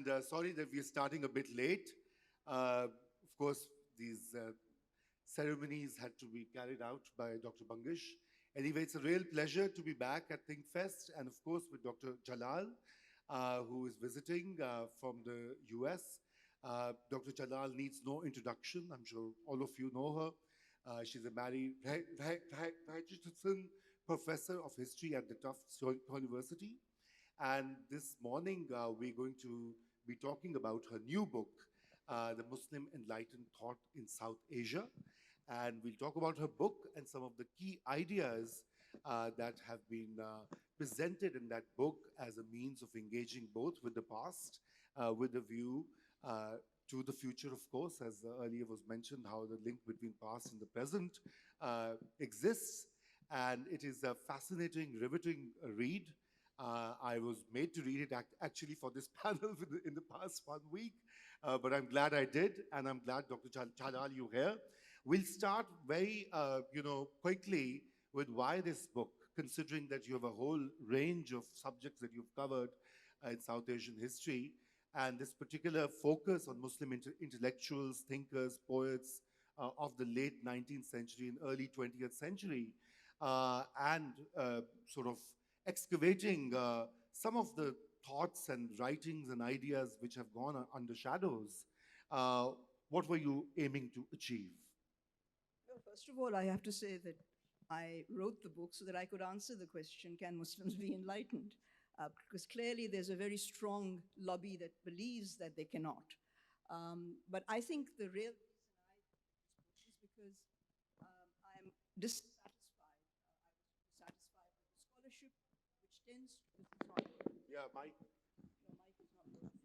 And sorry that we're starting a bit late. Of course, these ceremonies had to be carried out by Dr. Bangish. Anyway, it's a real pleasure to be back at ThinkFest, and of course with Dr. Jalal, who is visiting from the US. Dr. Jalal needs no introduction. I'm sure all of you know her. She's a Richardson Professor of History at the Tufts University. And this morning, we're going to be talking about her new book, The Muslim Enlightened Thought in South Asia. And we'll talk about her book and some of the key ideas that have been presented in that book as a means of engaging both with the past, with a view to the future, of course, as earlier was mentioned, how the link between past and the present exists. And it is a fascinating, riveting read. I was made to read it actually for this panel in the past 1 week, but I'm glad I did, and I'm glad, Dr. Jalal, you're here. We'll start very, quickly with why this book, considering that you have a whole range of subjects that you've covered in South Asian history, and this particular focus on Muslim intellectuals, thinkers, poets of the late 19th century and early 20th century, and sort of excavating some of the thoughts and writings and ideas which have gone under shadows. What were you aiming to achieve? Well, first of all, I have to say that I wrote the book so that I could answer the question, can Muslims be enlightened? Because clearly there's a very strong lobby that believes that they cannot. But I think the real reason I wrote this book is because I'm dissatisfied. I was dissatisfied with the scholarship, which tends to... Yeah, Mike. No, Mike is not working.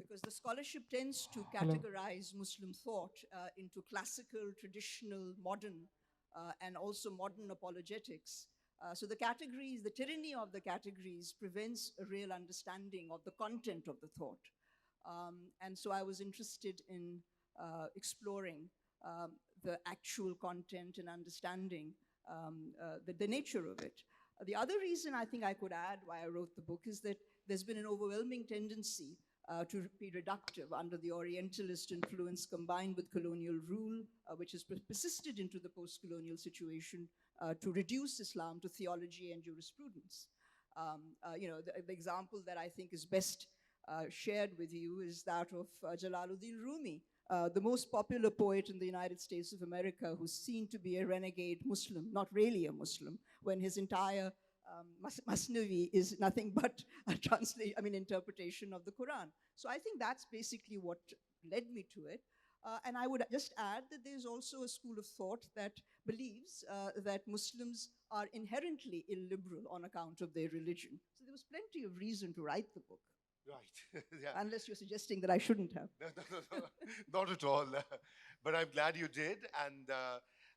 Because the scholarship tends to categorize Muslim thought into classical, traditional, modern, and also modern apologetics. So the categories, the tyranny of the categories prevents a real understanding of the content of the thought. And so I was interested in exploring the actual content and understanding the nature of it. The other reason I think I could add why I wrote the book is that there's been an overwhelming tendency to be reductive under the Orientalist influence combined with colonial rule, which has persisted into the post-colonial situation to reduce Islam to theology and jurisprudence. The example that I think is best shared with you is that of Jalaluddin Rumi, the most popular poet in the United States of America, who's seen to be a renegade Muslim, not really a Muslim, when his entire Masnavi is nothing but a interpretation of the Quran. So I think that's basically what led me to it. And I would just add that there's also a school of thought that believes that Muslims are inherently illiberal on account of their religion. So there was plenty of reason to write the book. Right. Yeah. Unless you're suggesting that I shouldn't have. No, not at all. But I'm glad you did. And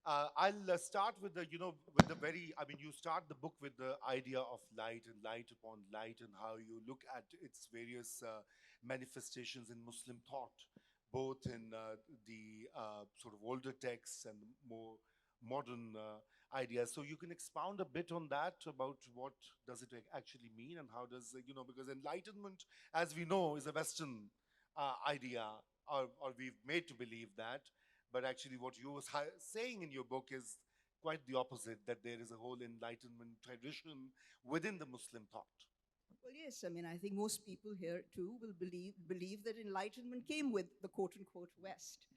I'll start with you start the book with the idea of light and light upon light and how you look at its various manifestations in Muslim thought, both in the sort of older texts and more modern ideas. So you can expound a bit on that about what does it actually mean and how does, because enlightenment, as we know, is a Western idea, or we've made to believe that. But actually what you were saying in your book is quite the opposite, that there is a whole enlightenment tradition within the Muslim thought. Well, yes, I think most people here too will believe that enlightenment came with the quote-unquote West,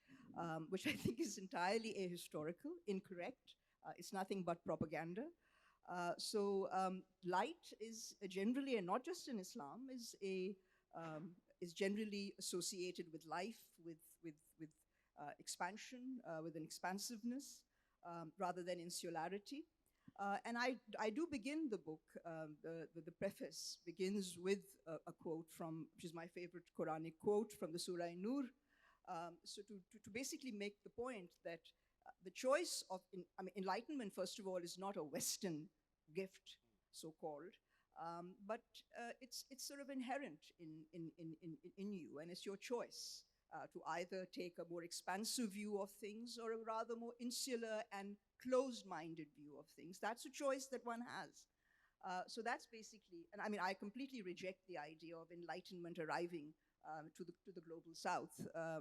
which I think is entirely ahistorical, incorrect. It's nothing but propaganda. Light is generally, and not just in Islam, is generally associated with life, with expansion, with an expansiveness, rather than insularity. And I do begin the book, the preface begins with a quote which is my favorite Quranic quote from the Surah Nur. So to basically make the point that the choice of, enlightenment, first of all, is not a Western gift, so-called, but it's sort of inherent in you, and it's your choice to either take a more expansive view of things or a rather more insular and closed-minded view of things. That's a choice that one has. So that's basically, and I mean, I completely reject the idea of enlightenment arriving to the global south.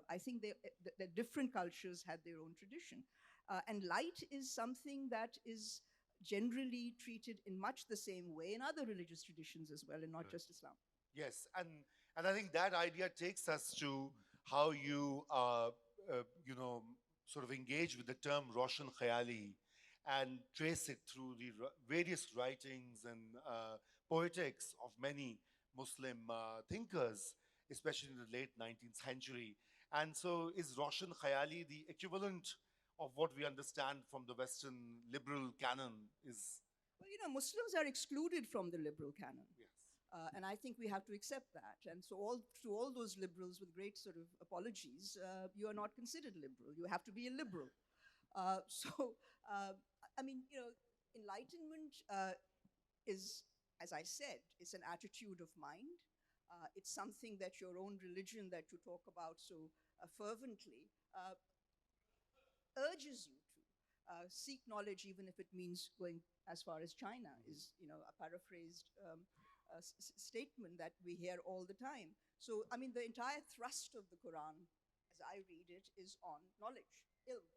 I think the different cultures had their own tradition. And light is something that is generally treated in much the same way in other religious traditions as well, and not Correct. just Islam. Yes, and I think that idea takes us to how you you know sort of engage with the term Roshan Khayali and trace it through the various writings and poetics of many Muslim thinkers, especially in the late 19th century. And so, is Roshan Khayali the equivalent of what we understand from the Western liberal canon? Is Well, Muslims are excluded from the liberal canon. yes, And I think we have to accept that. And so, to all those liberals with great sort of apologies, you are not considered liberal. You have to be a liberal. So, uh, I mean, enlightenment is, as I said, it's an attitude of mind. It's something that your own religion that you talk about so fervently urges you to seek knowledge, even if it means going as far as China, is a paraphrased statement that we hear all the time. So, I mean, the entire thrust of the Quran, as I read it, is on knowledge, ilm.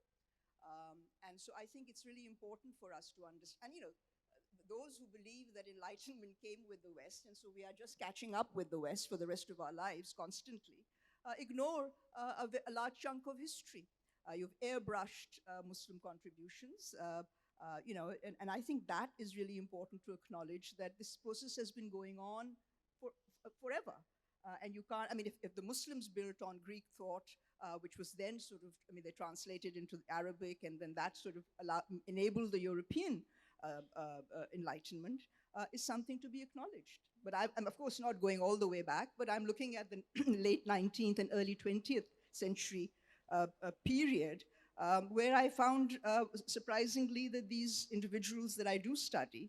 And so I think it's really important for us to understand, those who believe that enlightenment came with the West, and so we are just catching up with the West for the rest of our lives constantly, ignore a large chunk of history. You've airbrushed Muslim contributions, and I think that is really important to acknowledge that this process has been going on forever. And you can't, I mean, if the Muslims built on Greek thought, which was then sort of, I mean, they translated into Arabic, and then that sort of enabled the European Enlightenment, is something to be acknowledged. But I'm, of course, not going all the way back, but I'm looking at the late 19th and early 20th century period, where I found, surprisingly, that these individuals that I do study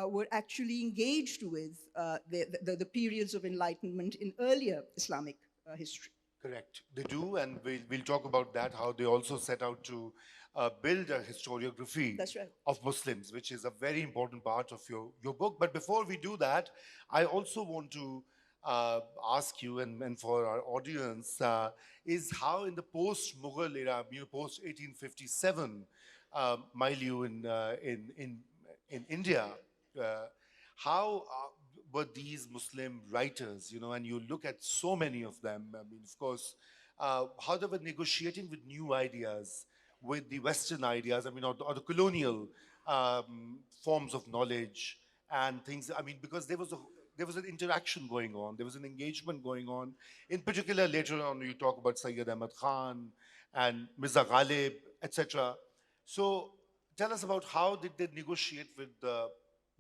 were actually engaged with the periods of enlightenment in earlier Islamic history. correct. They do, and we'll talk about that, how they also set out to build a historiography That's right. of Muslims, which is a very important part of your book. But before we do that, I also want to ask you, and for our audience, is how in the post-Mughal era, post 1857 milieu in India, uh, how were these Muslim writers, and you look at so many of them, I mean, of course, how they were negotiating with new ideas, with the Western ideas, I mean, or the colonial forms of knowledge and things. I mean, because there was an interaction going on, there was an engagement going on. In particular, later on, you talk about Syed Ahmad Khan and Mirza Ghalib, etc. So, tell us about how did they negotiate with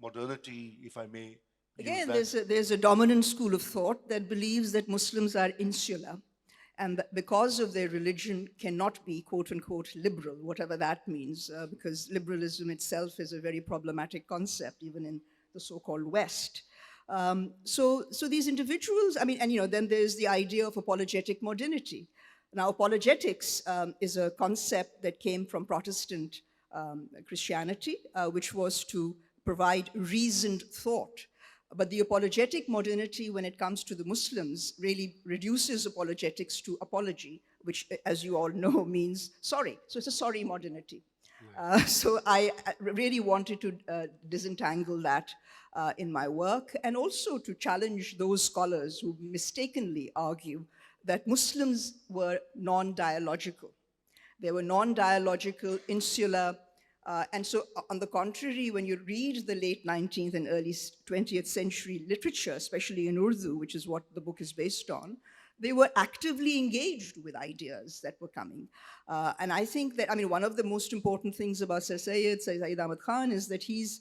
modernity, if I may use Again, that. there's a dominant school of thought that believes that Muslims are insular, and that because of their religion cannot be quote unquote liberal, whatever that means, because liberalism itself is a very problematic concept, even in the so-called West. So these individuals, I mean, and then there's the idea of apologetic modernity. Now, apologetics is a concept that came from Protestant Christianity, which was to provide reasoned thought. But the apologetic modernity, when it comes to the Muslims, really reduces apologetics to apology, which, as you all know, means sorry. So it's a sorry modernity. So I really wanted to disentangle that in my work, and also to challenge those scholars who mistakenly argue that Muslims were non-dialogical. They were non-dialogical, insular, and so, on the contrary, when you read the late 19th and early 20th century literature, especially in Urdu, which is what the book is based on, they were actively engaged with ideas that were coming. And I think that, I mean, one of the most important things about Syed Ahmad Khan, is that he's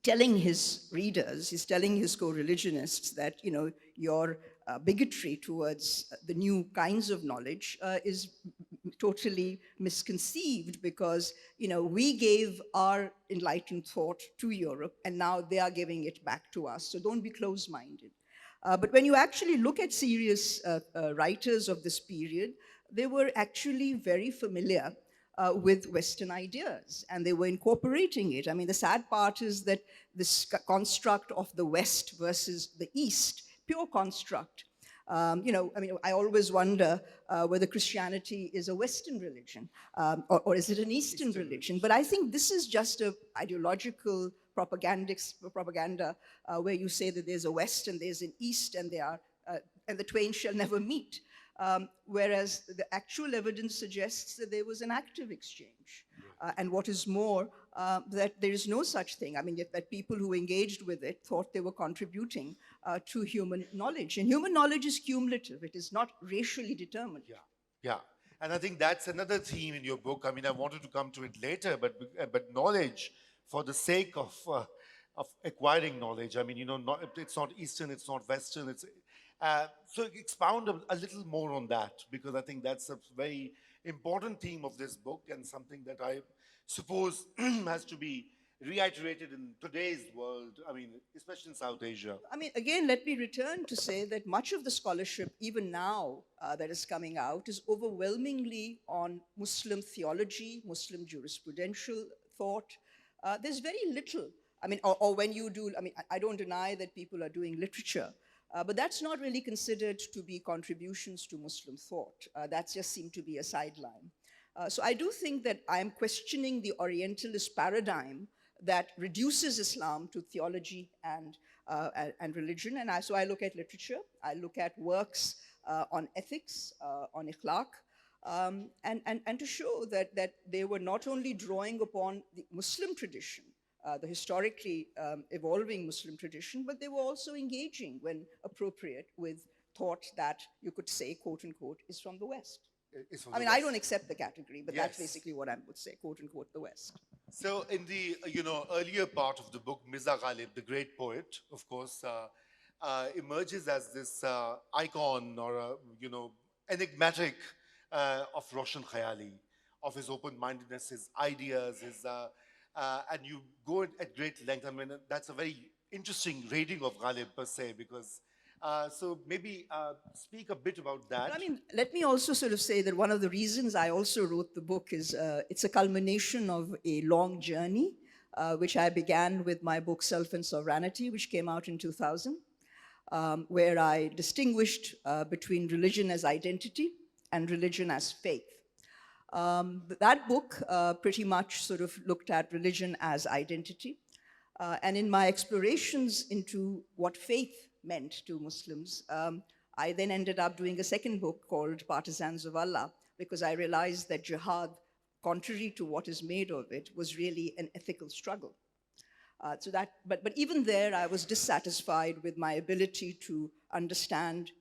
telling his readers, he's telling his co-religionists that, your bigotry towards the new kinds of knowledge is totally misconceived, because, we gave our enlightened thought to Europe, and now they are giving it back to us. So don't be close-minded. But when you actually look at serious writers of this period, they were actually very familiar with Western ideas, and they were incorporating it. I mean, the sad part is that this construct of the West versus the East, pure construct. I mean, I always wonder whether Christianity is a Western religion or is it an Eastern religion. But I think this is just an ideological propaganda where you say that there's a West and there's an East, and and the twain shall never meet. Whereas the actual evidence suggests that there was an active exchange. And what is more, that there is no such thing. I mean, that people who engaged with it thought they were contributing to human knowledge. And human knowledge is cumulative. It is not racially determined. Yeah. And I think that's another theme in your book. I mean, I wanted to come to it later, but knowledge for the sake of acquiring knowledge. I mean, it's not Eastern, it's not Western. So expound a little more on that, because I think that's a very important theme of this book, and something that I suppose has to be reiterated in today's world. I mean, especially in South Asia. I mean, again, let me return to say that much of the scholarship, even now, that is coming out is overwhelmingly on Muslim theology, Muslim jurisprudential thought. There's very little. I mean, or when you do, I mean, I don't deny that people are doing literature, but that's not really considered to be contributions to Muslim thought. That just seemed to be a sideline. So I do think that I'm questioning the Orientalist paradigm that reduces Islam to theology and religion. And so I look at literature, I look at works on ethics, on ikhlaq, and to show that they were not only drawing upon the Muslim tradition, the historically evolving Muslim tradition, but they were also engaging, when appropriate, with thought that you could say, quote unquote, is from the West. I mean, I don't accept the category, but that's basically what I would say, quote unquote, the West. So in the earlier part of the book, Mirza Ghalib, the great poet, of course, emerges as this icon, or enigmatic of Roshan Khayali, of his open-mindedness, his ideas, and you go at great length. I mean, that's a very interesting reading of Ghalib per se, because so maybe speak a bit about that. But I mean, let me also sort of say that one of the reasons I also wrote the book is it's a culmination of a long journey, which I began with my book Self and Sovereignty, which came out in 2000, where I distinguished between religion as identity and religion as faith. That book pretty much sort of looked at religion as identity. And in my explorations into what faith meant to Muslims, I then ended up doing a second book called Partisans of Allah, because I realized that jihad, contrary to what is made of it, was really an ethical struggle. But even there, I was dissatisfied with my ability to understand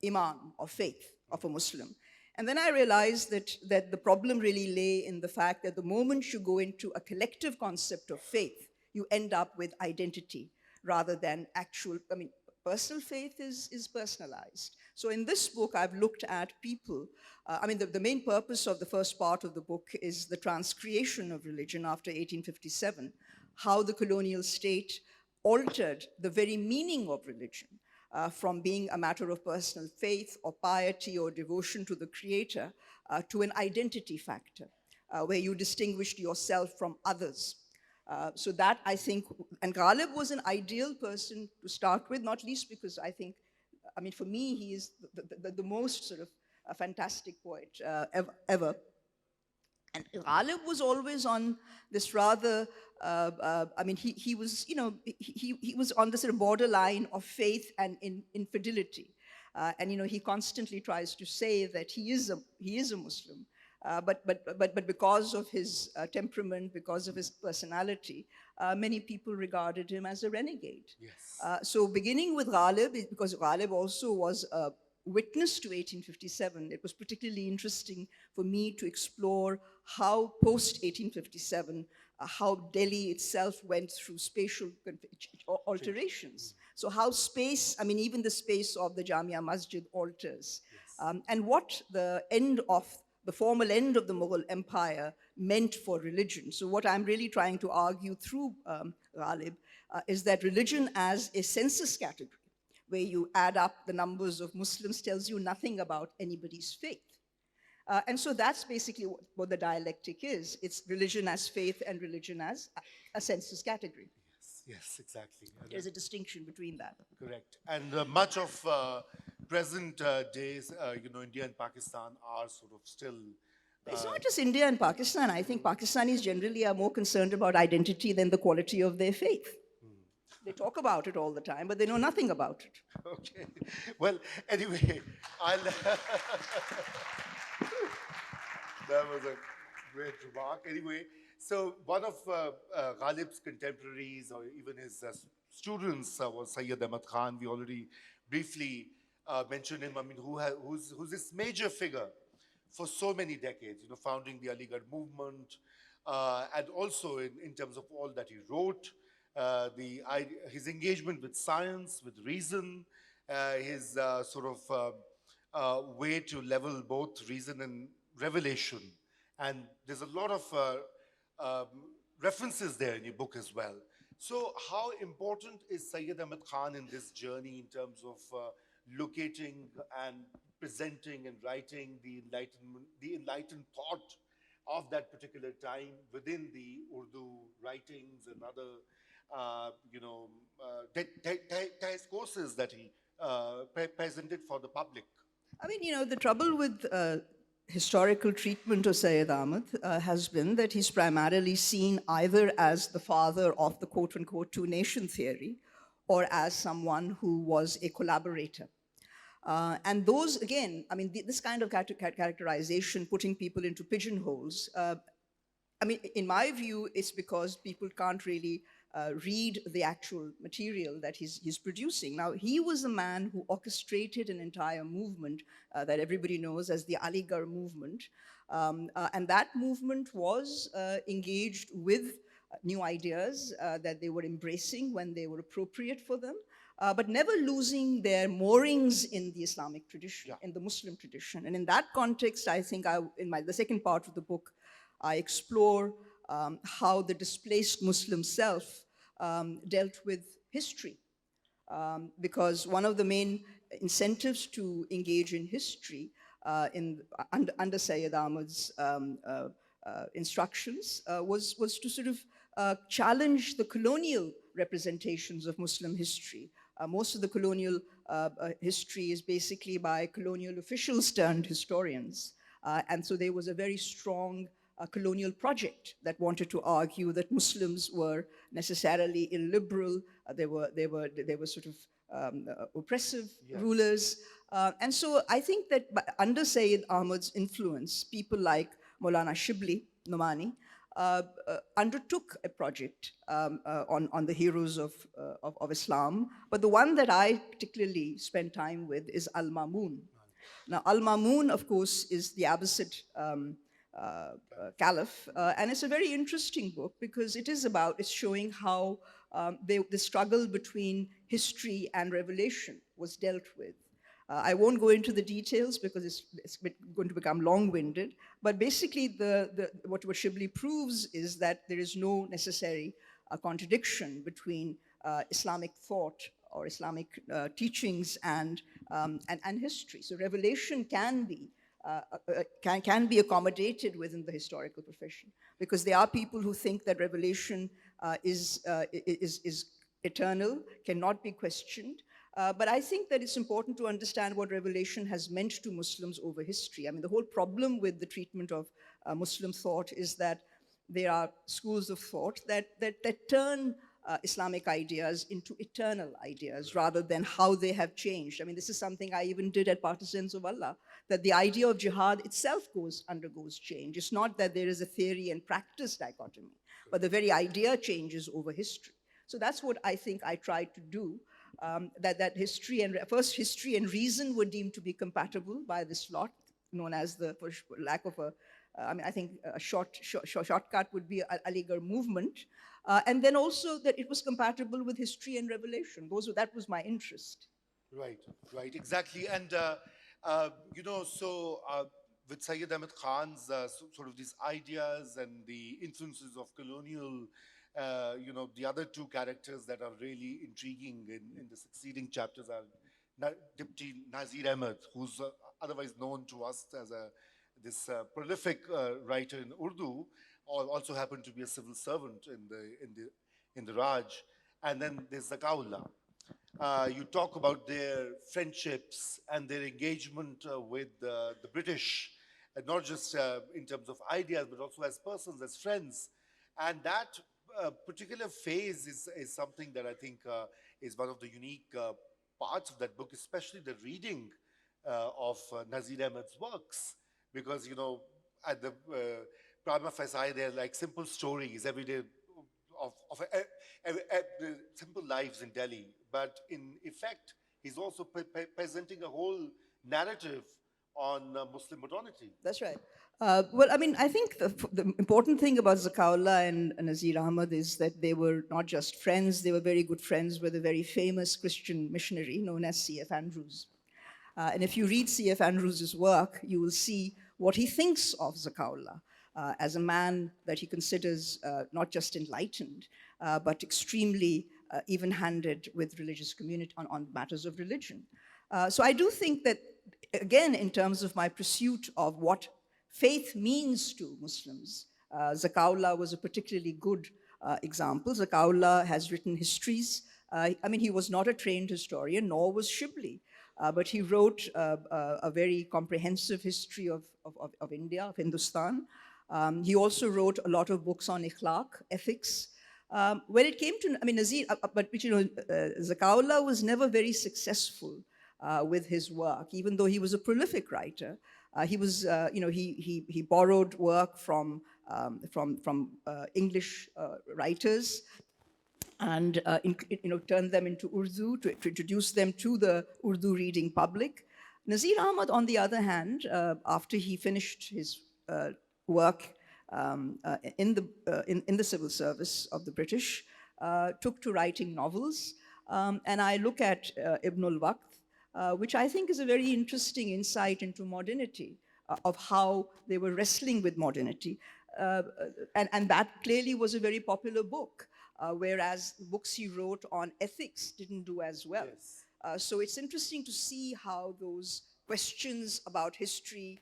iman, or faith, of a Muslim. And then I realized that the problem really lay in the fact that the moment you go into a collective concept of faith, you end up with identity rather than actual, I mean, personal faith is personalized. So in this book, I've looked at people. I mean, the main purpose of the first part of the book is the transcreation of religion after 1857, how the colonial state altered the very meaning of religion from being a matter of personal faith or piety or devotion to the creator to an identity factor, where you distinguished yourself from others. So that, I think, and Ghalib was an ideal person to start with, not least because I think, I mean, for me, he is the most sort of fantastic poet ever. And Ghalib was always on this rather, I mean, he was, he was on the sort of borderline of faith and infidelity. And, he constantly tries to say that he is a Muslim. But because of his temperament, because of his personality, many people regarded him as a renegade. Yes. So beginning with Ghalib, because Ghalib also was a witness to 1857, it was particularly interesting for me to explore how post-1857, how Delhi itself went through spatial alterations. So how space, I mean, even the space of the Jamia Masjid alters. Yes. And what the formal end of the Mughal Empire meant for religion. So what I'm really trying to argue through Ghalib is that religion as a census category, where you add up the numbers of Muslims, tells you nothing about anybody's faith. And so that's basically what the dialectic is. It's religion as faith and religion as a census category. Yes, yes, exactly. There's a distinction between that. Correct. And much of present days, India and Pakistan are sort of still. It's not just India and Pakistan. I think Pakistanis generally are more concerned about identity than the quality of their faith. They talk about it all the time, but they know nothing about it. Okay. Well, anyway, I'll. That was a great remark. Anyway, so one of Ghalib's contemporaries, or even his students, was Syed Ahmad Khan. We already briefly mentioned him. I mean, who's this major figure for so many decades? Founding the Aligarh movement, and also in terms of all that he wrote, his engagement with science, with reason, his sort of way to level both reason and revelation. And there's a lot of references there in your book as well. So, how important is Syed Ahmad Khan in this journey in terms of locating and presenting and writing the enlightened thought of that particular time within the Urdu writings and other, discourses that he presented for the public? I mean, the trouble with historical treatment of Syed Ahmad has been that he's primarily seen either as the father of the quote unquote two nation theory or as someone who was a collaborator. And those, again, I mean, this kind of characterization, putting people into pigeonholes, I mean, in my view, it's because people can't really read the actual material that he's producing. Now, he was a man who orchestrated an entire movement that everybody knows as the Aligarh movement. And that movement was engaged with new ideas that they were embracing when they were appropriate for them. But never losing their moorings in the Islamic tradition, in the Muslim tradition. And in that context, I think the second part of the book, I explore how the displaced Muslim self dealt with history. Because one of the main incentives to engage in history under Syed Ahmad's instructions was to sort of challenge the colonial representations of Muslim history. Most of the colonial history is basically by colonial officials turned historians. And so there was a very strong colonial project that wanted to argue that Muslims were necessarily illiberal, they were sort of oppressive rulers. And so I think that under Syed Ahmad's influence, people like Maulana Shibli Nomani undertook a project on the heroes of Islam. But the one that I particularly spent time with is Al-Mamun. Now, Al-Mamun, of course, is the Abbasid caliph. And it's a very interesting book because it's showing how the struggle between history and revelation was dealt with. I won't go into the details because it's going to become long-winded, but basically what Shibli proves is that there is no necessary contradiction between Islamic thought or Islamic teachings and history. So revelation can be accommodated within the historical profession, because there are people who think that revelation is eternal, cannot be questioned. But I think that it's important to understand what revelation has meant to Muslims over history. I mean, the whole problem with the treatment of Muslim thought is that there are schools of thought that turn Islamic ideas into eternal ideas rather than how they have changed. I mean, this is something I even did at Partisans of Allah, that the idea of jihad itself undergoes change. It's not that there is a theory and practice dichotomy, but the very idea changes over history. So that's what I think I tried to do, that history and reason were deemed to be compatible by this lot, known as for lack of I think a shortcut would be Aligarh movement. And then also that it was compatible with history and revelation. That was my interest. Right, exactly. And, with Syed Ahmad Khan's sort of these ideas and the influences of colonial, the other two characters that are really intriguing in the succeeding chapters are Dipti Nazir Ahmed, who's otherwise known to us as this prolific writer in Urdu, also happened to be a civil servant in the Raj. And then there's Zakaullah. You talk about their friendships and their engagement with the British, not just in terms of ideas, but also as persons, as friends. And that particular phase is something that I think is one of the unique parts of that book, especially the reading of Nazir Ahmed's works. Because, you know, at the prima facie, they're like simple stories, everyday of the simple lives in Delhi. But in effect, he's also presenting a whole narrative on Muslim modernity. That's right. Well, I mean, I think the important thing about Zakaullah and Nazir Ahmad is that they were not just friends, they were very good friends with a very famous Christian missionary known as C.F. Andrews. And if you read C.F. Andrews' work, you will see what he thinks of Zakaullah as a man that he considers not just enlightened, but extremely even-handed with religious community on matters of religion. So I do think that, again, in terms of my pursuit of what faith means to Muslims, Zakaullah was a particularly good example. Zakaullah has written histories. I mean, he was not a trained historian, nor was Shibli. But he wrote a very comprehensive history of India, of Hindustan. He also wrote a lot of books on ikhlaq, ethics. When it came to, I mean, Nazir, but you know, Zakaullah was never very successful with his work, even though he was a prolific writer. He was, you know, he borrowed work from English writers and you know, turned them into Urdu to introduce them to the Urdu reading public. Nazir Ahmad, on the other hand, after he finished his work in the civil service of the British, took to writing novels. And I look at Ibn al-Waqt, which I think is a very interesting insight into modernity, of how they were wrestling with modernity. And that clearly was a very popular book. Whereas books he wrote on ethics didn't do as well. Yes. So it's interesting to see how those questions about history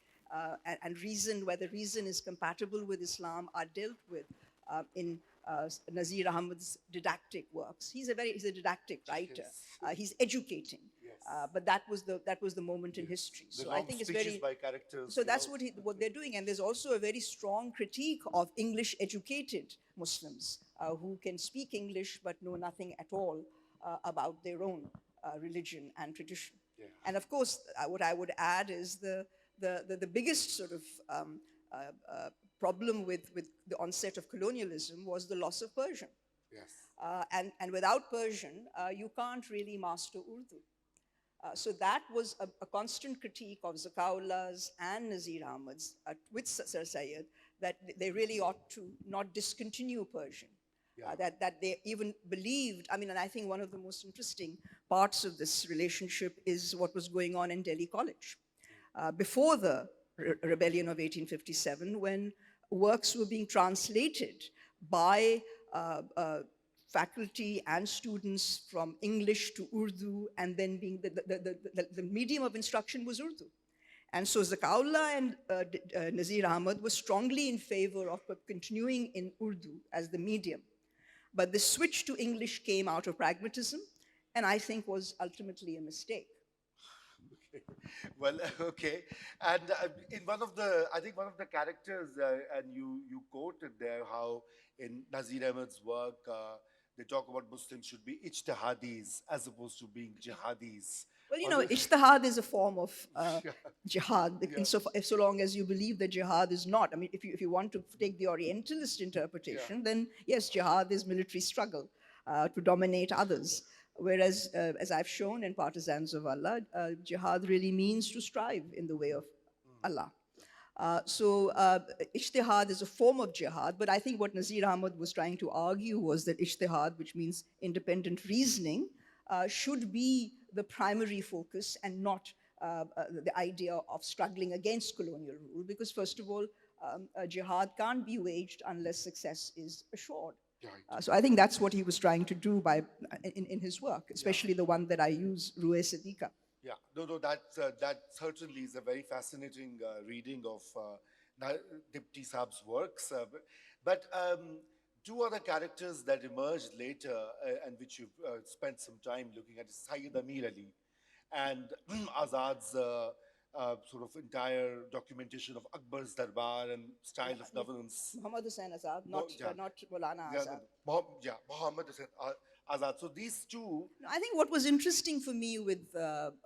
and reason, whether reason is compatible with Islam, are dealt with in Nazir Ahmad's didactic works. He's a didactic writer. Yes. He's educating. Yes. But that was the moment in history. The So long I think it's speeches very by characters. so that's what they're doing. And there's also a very strong critique of English educated Muslims who can speak English but know nothing at all about their own religion and tradition. Yeah. And of course, what I would add is the biggest sort of problem with the onset of colonialism was the loss of Persian. Yes. And without Persian, you can't really master Urdu. So that was a constant critique of Zakaullah's and Nazir Ahmad's with Sir Syed, that they really ought to not discontinue Persian. Yeah. That they even believed, I mean, and I think one of the most interesting parts of this relationship is what was going on in Delhi College. Before the rebellion of 1857, when works were being translated by faculty and students from English to Urdu, and then being the medium of instruction was Urdu. And so Zakaullah and Nazir Ahmad were strongly in favor of continuing in Urdu as the medium. But the switch to English came out of pragmatism, and I think was ultimately a mistake. Okay. Well, okay. And in I think one of the characters, and you quoted there how in Nazir Ahmad's work, they talk about Muslims should be ijtihadis as opposed to being jihadis. Well, you know, ijtihad is a form of jihad, yeah. So long as you believe that jihad is not. I mean, if you want to take the Orientalist interpretation, then yes, jihad is military struggle to dominate others. Whereas, as I've shown in Partisans of Allah, jihad really means to strive in the way of Allah. So ijtihad is a form of jihad, but I think what Nazir Ahmad was trying to argue was that ijtihad, which means independent reasoning, should be the primary focus and not the idea of struggling against colonial rule, because first of all, jihad can't be waged unless success is assured. So I think that's what he was trying to do in his work, especially the one that I use, Ruh-e Siddiqa. Yeah, no, that certainly is a very fascinating reading of Dipti Saab's works. But two other characters that emerged later and which you've spent some time looking at is Syed Amir Ali and Azad's sort of entire documentation of Akbar's Darbar and style of governance. Muhammad Hussain Azad, Yeah, not Maulana yeah, Azad. Muhammad Hussain Azad. So these two, No, I think what was interesting for me with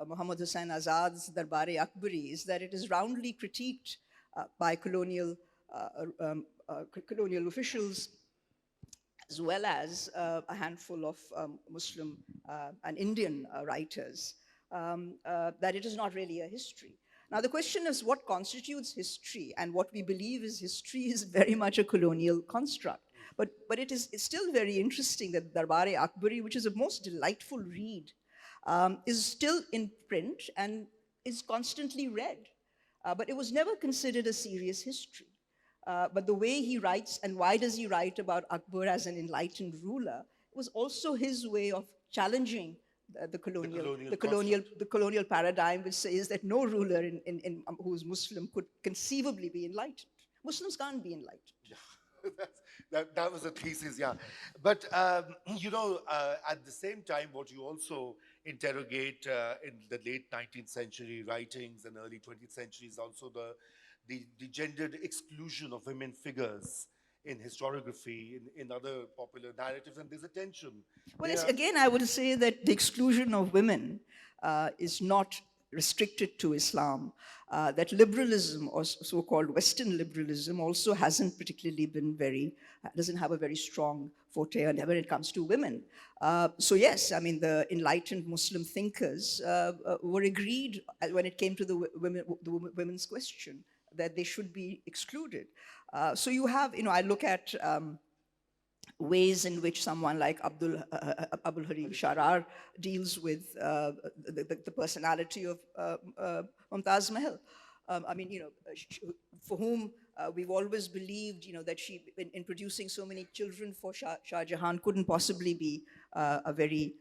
Muhammad Hussain Azad's Darbari-Akbari is that it is roundly critiqued by colonial officials, as well as a handful of Muslim and Indian writers, that it is not really a history. Now, the question is what constitutes history, and what we believe is history is very much a colonial construct. But it's still very interesting that Darbari-Akbari, which is a most delightful read, is still in print and is constantly read. But it was never considered a serious history. But the way he writes, and why does he write about Akbar as an enlightened ruler, was also his way of challenging the colonial paradigm, which says that no ruler who's Muslim could conceivably be enlightened. Muslims can't be enlightened. that was a thesis, yeah. But at the same time, what you also interrogate in the late 19th century writings and early 20th century is also the gendered exclusion of women figures in historiography, in other popular narratives, and there's a tension. Well, again, I would say that the exclusion of women is not restricted to Islam. That liberalism, or so-called Western liberalism, also hasn't particularly been doesn't have a very strong forte when it comes to women. So yes, I mean, the enlightened Muslim thinkers were agreed when it came to the women's question that they should be excluded. So you have, I look at ways in which someone like Abdul Hari Sharar deals with the personality of Mumtaz Mahal. I mean, for whom we've always believed, that she, in producing so many children for Shah Jahan, couldn't possibly be a very,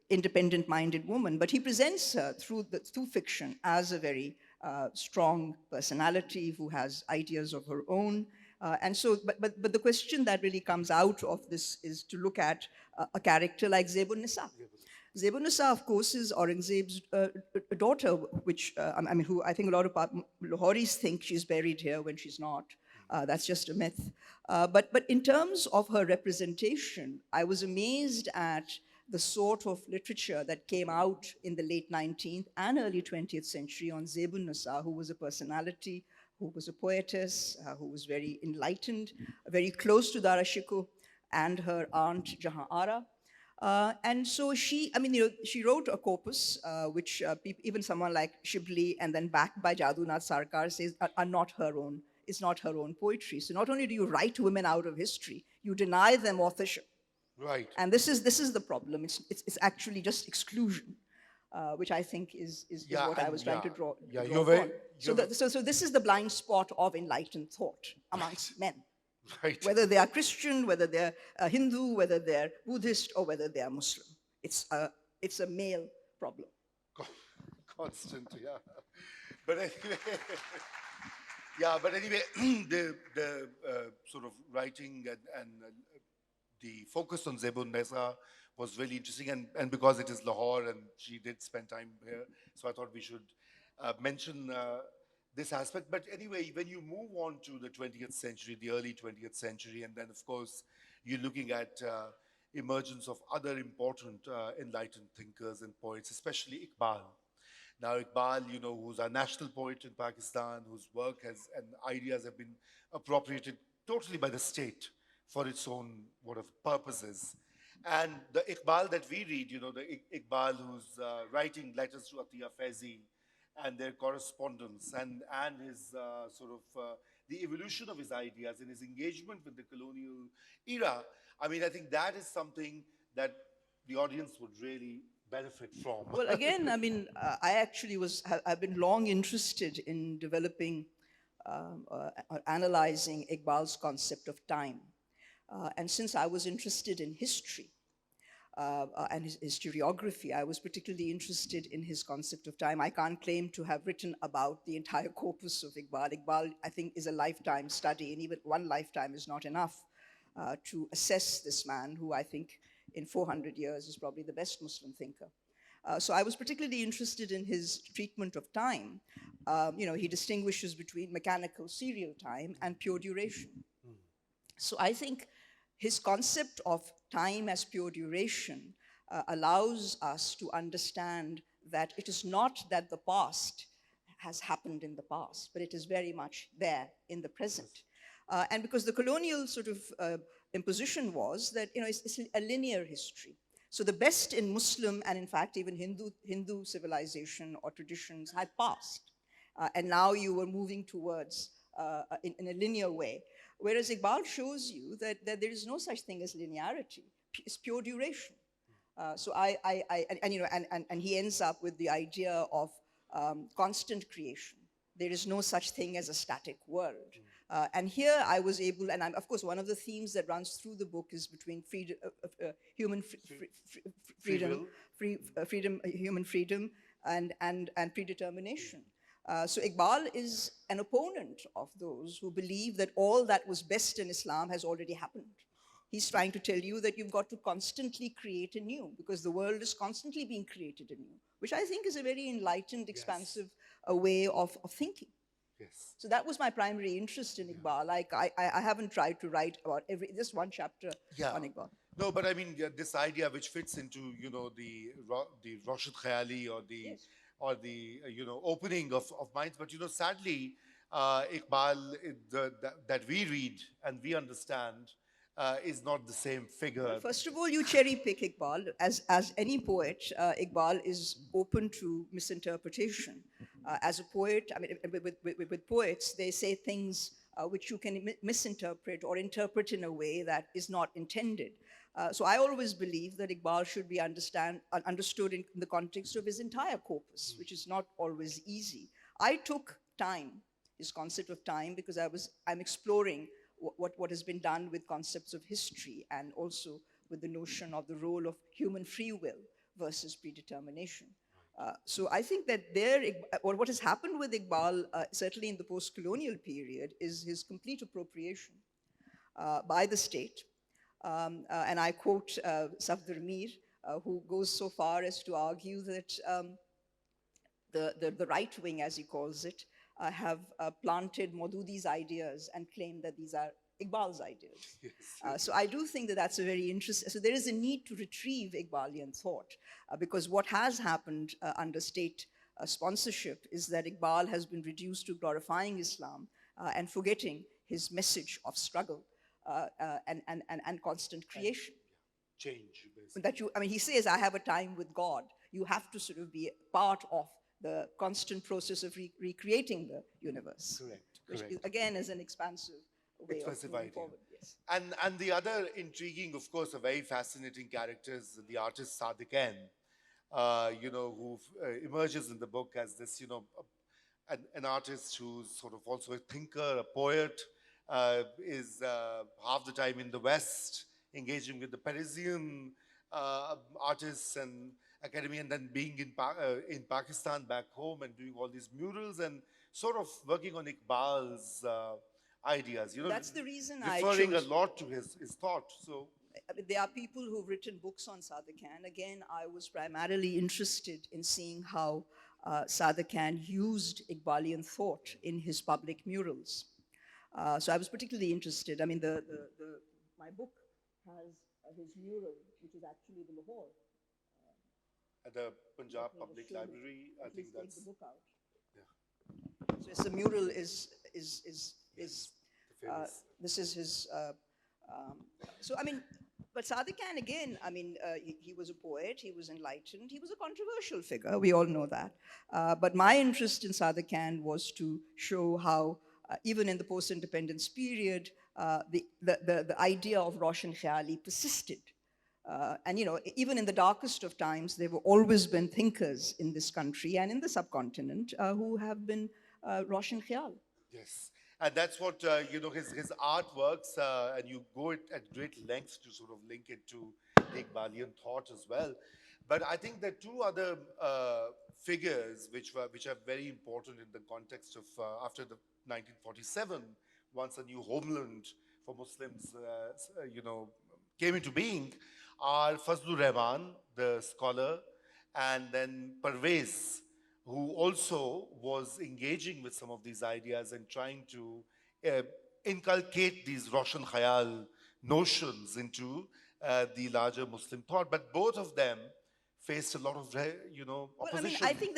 independent-minded woman. But he presents her through fiction as a very strong personality who has ideas of her own. But the question that really comes out of this is to look at a character like Zebun Nisa. Zebun Nisa, of course, is Aurangzeb's daughter, which, who I think a lot of Lahoris think she's buried here when she's not. That's just a myth. But in terms of her representation, I was amazed at the sort of literature that came out in the late 19th and early 20th century on Zebun Nisa, who was a personality, who was a poetess, who was very enlightened, very close to Dara Shikoh and her aunt Jahan Ara. And so she wrote a corpus, which even someone like Shibli and then backed by Jadunath Sarkar says are not her own. It's not her own poetry. So not only do you write women out of history, you deny them authorship. Right. And this is the problem. It's actually just exclusion, which I think is what I was trying to draw. So this is the blind spot of enlightened thought amongst men. Right. Whether they are Christian, whether they're Hindu, whether they're Buddhist, or whether they are Muslim. It's a male problem. Constant, yeah. But anyway, the sort of writing and the focus on Zebun Nisa was really interesting, and because it is Lahore and she did spend time here, so I thought we should mention this aspect. But anyway, when you move on to the 20th century, the early 20th century, and then of course you're looking at emergence of other important enlightened thinkers and poets, especially Iqbal. Now Iqbal, who's a national poet in Pakistan, whose work and ideas have been appropriated totally by the state for its own purposes. And the Iqbal that we read, the Iqbal who's writing letters to Atiya Faizi and their correspondence and his the evolution of his ideas and his engagement with the colonial era. I mean, I think that is something that the audience would really benefit from. Well, again, I mean, I've been long interested in developing, analyzing Iqbal's concept of time. And since I was interested in history, and his historiography. I was particularly interested in his concept of time. I can't claim to have written about the entire corpus of Iqbal. Iqbal, I think, is a lifetime study, and even one lifetime is not enough to assess this man, who I think in 400 years is probably the best Muslim thinker. So I was particularly interested in his treatment of time. He distinguishes between mechanical serial time and pure duration. So I think his concept of time as pure duration allows us to understand that it is not that the past has happened in the past, but it is very much there in the present. And because the colonial sort of imposition was that it's a linear history. So the best in Muslim and in fact even Hindu civilization or traditions had passed. And now you were moving towards in a linear way. Whereas Iqbal shows you that there is no such thing as linearity. It's pure duration. So and he ends up with the idea of constant creation. There is no such thing as a static world. And here I was able, and of course, one of the themes that runs through the book is between freedom, human human freedom, and predetermination. So Iqbal is an opponent of those who believe that all that was best in Islam has already happened. He's trying to tell you that you've got to constantly create anew, because the world is constantly being created anew, which I think is a very enlightened, expansive way of thinking. Yes. So that was my primary interest in Iqbal. Like I haven't tried to write about just one chapter on Iqbal. No, but I mean this idea which fits into the Roshad Khayali or the opening of minds. But sadly, Iqbal that we read and we understand is not the same figure. Well, first of all, you cherry pick Iqbal. As any poet, Iqbal is open to misinterpretation. As a poet, I mean, with poets, they say things which you can misinterpret or interpret in a way that is not intended. So I always believe that Iqbal should be understood in the context of his entire corpus, which is not always easy. I took time, his concept of time, because I'm exploring what has been done with concepts of history and also with the notion of the role of human free will versus predetermination. So I think that what has happened with Iqbal, certainly in the post-colonial period, is his complete appropriation by the state. And I quote Safdar Mir, who goes so far as to argue that the right wing, as he calls it, have planted Maududi's ideas and claimed that these are Iqbal's ideas. Yes. So I do think that that's a very interesting, so there is a need to retrieve Iqbalian thought, because what has happened under state sponsorship is that Iqbal has been reduced to glorifying Islam and forgetting his message of struggle and constant creation. Change, basically. He says, I have a time with God. You have to sort of be part of the constant process of recreating the universe. Correct. Which again is an expansive way of moving forward. Yes. And the other intriguing, of course, a very fascinating character is the artist Sadequain, who emerges in the book as this, an artist who's sort of also a thinker, a poet, is half the time in the West, engaging with the Parisian artists and academy, and then being in Pakistan back home and doing all these murals and sort of working on Iqbal's ideas. That's the reason referring a lot to his thought. So there are people who've written books on Sadequain. Again, I was primarily interested in seeing how Sadequain used Iqbalian thought in his public murals. So I was particularly interested. I mean, my book has his mural, which is actually the Lahore. At the Punjab Public Library, I think that's the book out. Yeah. So it's the mural is this is his. So I mean, but Sadequain again. I mean, he was a poet. He was enlightened. He was a controversial figure. We all know that. But my interest in Sadequain was to show how, even in the post-independence period, the idea of Roshan Khayali persisted. And even in the darkest of times, there have always been thinkers in this country and in the subcontinent who have been Roshan Khayal. Yes, and that's what his artworks, and you go at great lengths to sort of link it to the Iqbalian thought as well. But I think there are two other figures which are very important in the context of after the 1947, once a new homeland for Muslims, came into being, are Fazlur Rahman, the scholar, and then Parvez, who also was engaging with some of these ideas and trying to uh, inculcate these Roshan Khayal notions into the larger Muslim thought. But both of them faced a lot of, Well, I mean, opposition. I think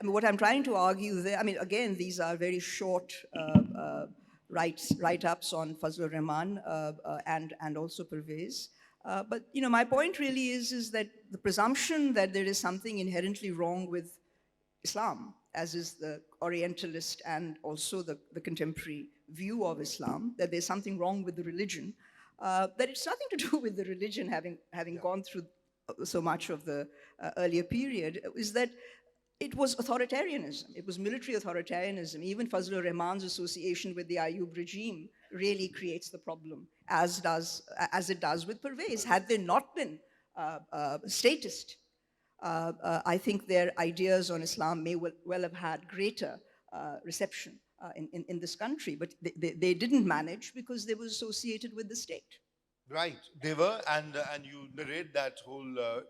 what I'm trying to argue there, I mean, again, these are very short write-ups on Fazlur Rahman and also Pervez. But, my point really is that the presumption that there is something inherently wrong with Islam, as is the Orientalist and also the contemporary view of Islam, that there's something wrong with the religion, that it's nothing to do with the religion having gone through so much of the earlier period, is that it was authoritarianism. It was military authoritarianism. Even Fazlur Rahman's association with the Ayyub regime really creates the problem, as it does with Pervez. Had there not been statist, I think their ideas on Islam may well have had greater reception in this country, but they didn't manage because they were associated with the state. Right, they were, and you narrate that whole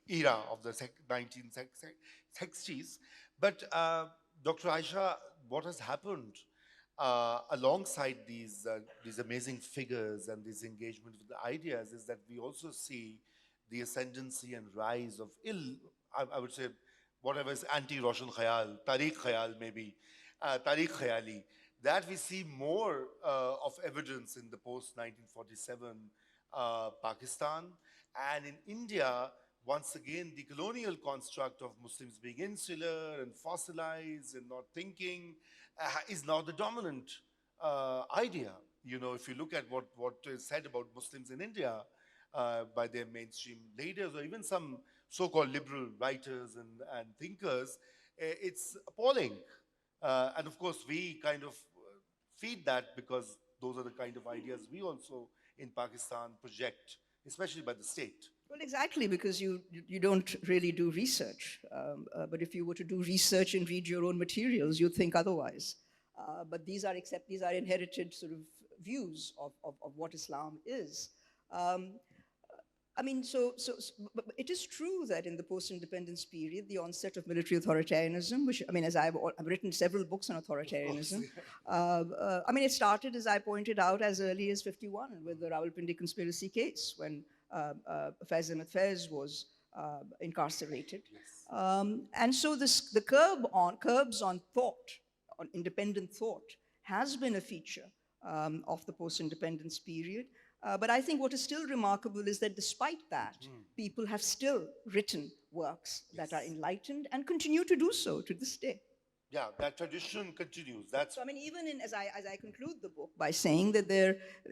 era of the 1960s. But Dr. Aisha, what has happened alongside these amazing figures and this engagement with the ideas is that we also see the ascendancy and rise of I would say, whatever is anti-Roshan Khayal, Tariq Khayal maybe, Tariq Khayali, that we see more of evidence in the post-1947 Pakistan. And in India, once again, the colonial construct of Muslims being insular and fossilized and not thinking is now the dominant idea. If you look at what is said about Muslims in India by their mainstream leaders or even some so-called liberal writers and thinkers, it's appalling. And of course, we kind of feed that because those are the kind of ideas we also in Pakistan project, especially by the state. Well, exactly, because you don't really do research. But if you were to do research and read your own materials, you'd think otherwise. But these are inherited sort of views of what Islam is. I mean, but it is true that in the post-independence period, the onset of military authoritarianism, which, I mean, as I've written several books on authoritarianism, I mean, it started, as I pointed out, as early as 51 with the Rawalpindi conspiracy case, when Faiz Ahmad Faiz was incarcerated. And so the curbs on thought, on independent thought, has been a feature of the post-independence period. But I think what is still remarkable is that despite that, people have still written works that are enlightened and continue to do so to this day. Yeah, that tradition continues. So, I mean, even as I conclude the book by saying that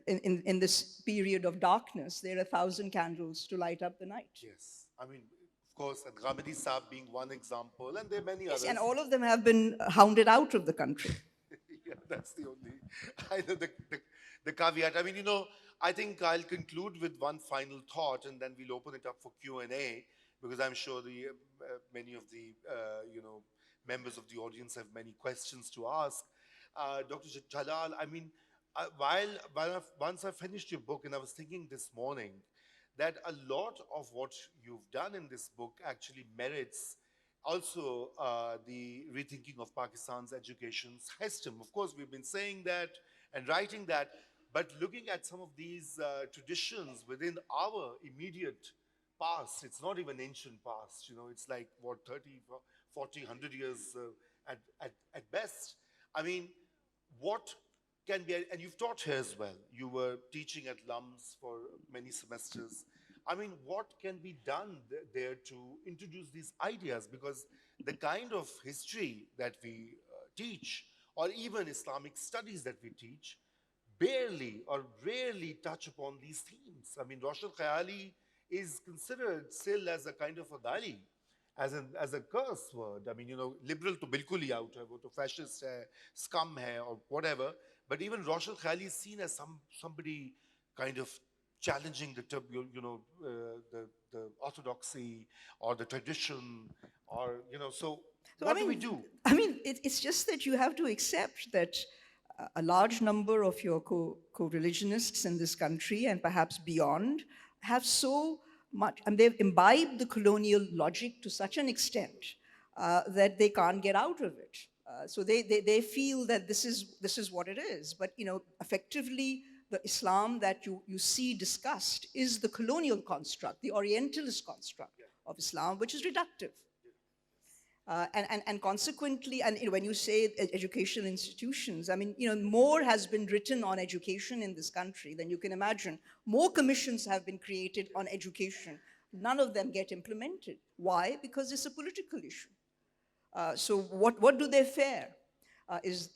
in this period of darkness, there are 1,000 candles to light up the night. Yes. I mean, of course, and Ghamidi Saab being one example, and there are many Yes, others. and all of them have been hounded out of the country. Yeah, that's the only, I know the caveat. I mean, I think I'll conclude with one final thought, and then we'll open it up for Q&A, because I'm sure many of the, members of the audience have many questions to ask. Dr. Jalal, I mean, once I finished your book, and I was thinking this morning that a lot of what you've done in this book actually merits also the rethinking of Pakistan's education system. Of course, we've been saying that and writing that, but looking at some of these traditions within our immediate past, it's not even ancient past, it's like, what, 30, 40, 100 years at best. I mean, what can be, and you've taught here as well, you were teaching at LUMS for many semesters. I mean, what can be done there to introduce these ideas? Because the kind of history that we teach, or even Islamic studies that we teach, barely or rarely touch upon these themes. I mean, Roshan Khayali is considered still as a kind of a gali, as a curse word. I mean, liberal to bilkul hi out hai, wo to fascist hai, scum hai, or whatever. But even Roshan Khayali is seen as somebody kind of challenging the orthodoxy or the tradition, or so So, what do we do? it's just that you have to accept that a large number of your co-religionists in this country and perhaps beyond have so much, and they've imbibed the colonial logic to such an extent that they can't get out of it. So they feel that this is what it is. But effectively, the Islam that you see discussed is the colonial construct, the Orientalist construct of Islam, which is reductive. And consequently, and when you say educational institutions, more has been written on education in this country than you can imagine. More commissions have been created on education. None of them get implemented. Why? Because it's a political issue. So what do they fear is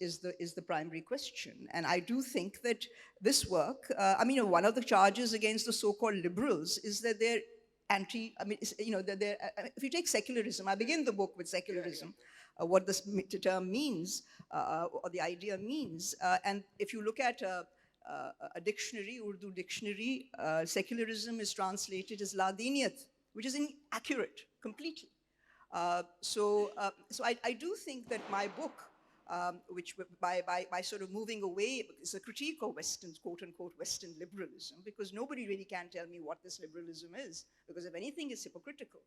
the primary question. And I do think that this work, one of the charges against the so-called liberals is that they're if you take secularism, I begin the book with secularism, what this term means, or the idea means. And if you look at a dictionary, Urdu dictionary, secularism is translated as ladiniyat, which is inaccurate completely. So I do think that my book, which by sort of moving away, is a critique of Western, quote unquote, Western liberalism, because nobody really can tell me what this liberalism is, because if anything, it's hypocritical.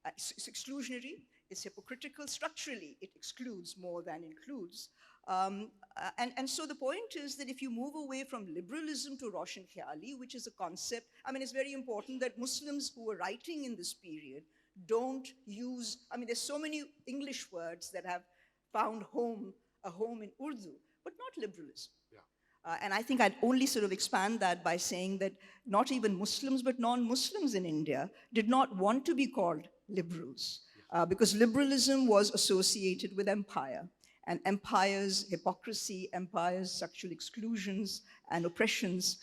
It's exclusionary, it's hypocritical structurally. It excludes more than includes. And so the point is that if you move away from liberalism to Roshan Khayali, which is a concept, it's very important that Muslims who were writing in this period don't use, there's so many English words that have found a home in Urdu, but not liberalism. Yeah. And I think I'd only sort of expand that by saying that not even Muslims, but non-Muslims in India did not want to be called liberals, because liberalism was associated with empire, and empire's hypocrisy, empire's sexual exclusions and oppressions.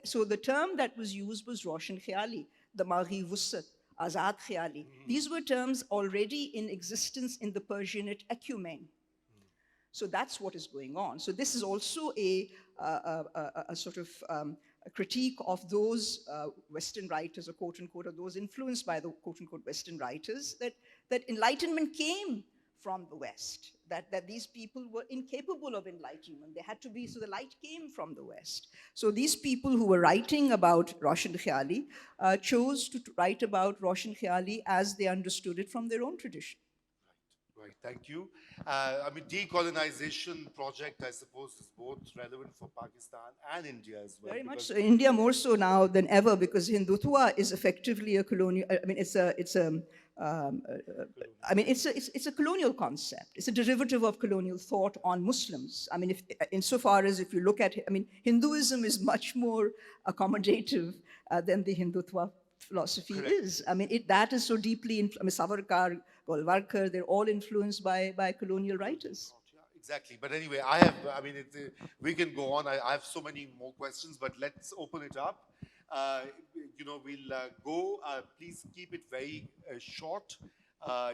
So the term that was used was Roshan Khayali, the Maghi Wusat, Azad Khayali. These were terms already in existence in the Persianate ecumen. So that's what is going on. So this is also a sort of a critique of those Western writers, or quote unquote, or those influenced by the quote unquote Western writers, that enlightenment came from the West, that these people were incapable of enlightenment. They had to be, so the light came from the West. So these people who were writing about Roshan Khayali chose to write about Roshan Khayali as they understood it from their own tradition. Right, thank you. Decolonization project, I suppose, is both relevant for Pakistan and India as well. Very much so. India more so now than ever, because Hindutva is effectively a colonial. It's a colonial concept. It's a derivative of colonial thought on Muslims. Insofar as if you look at, Hinduism is much more accommodative than the Hindutva philosophy is. That is so deeply, Savarkar, Golwalkar, they're all influenced by colonial writers. Exactly. But anyway, we can go on. I have so many more questions, but let's open it up. We'll go. Please keep it very short,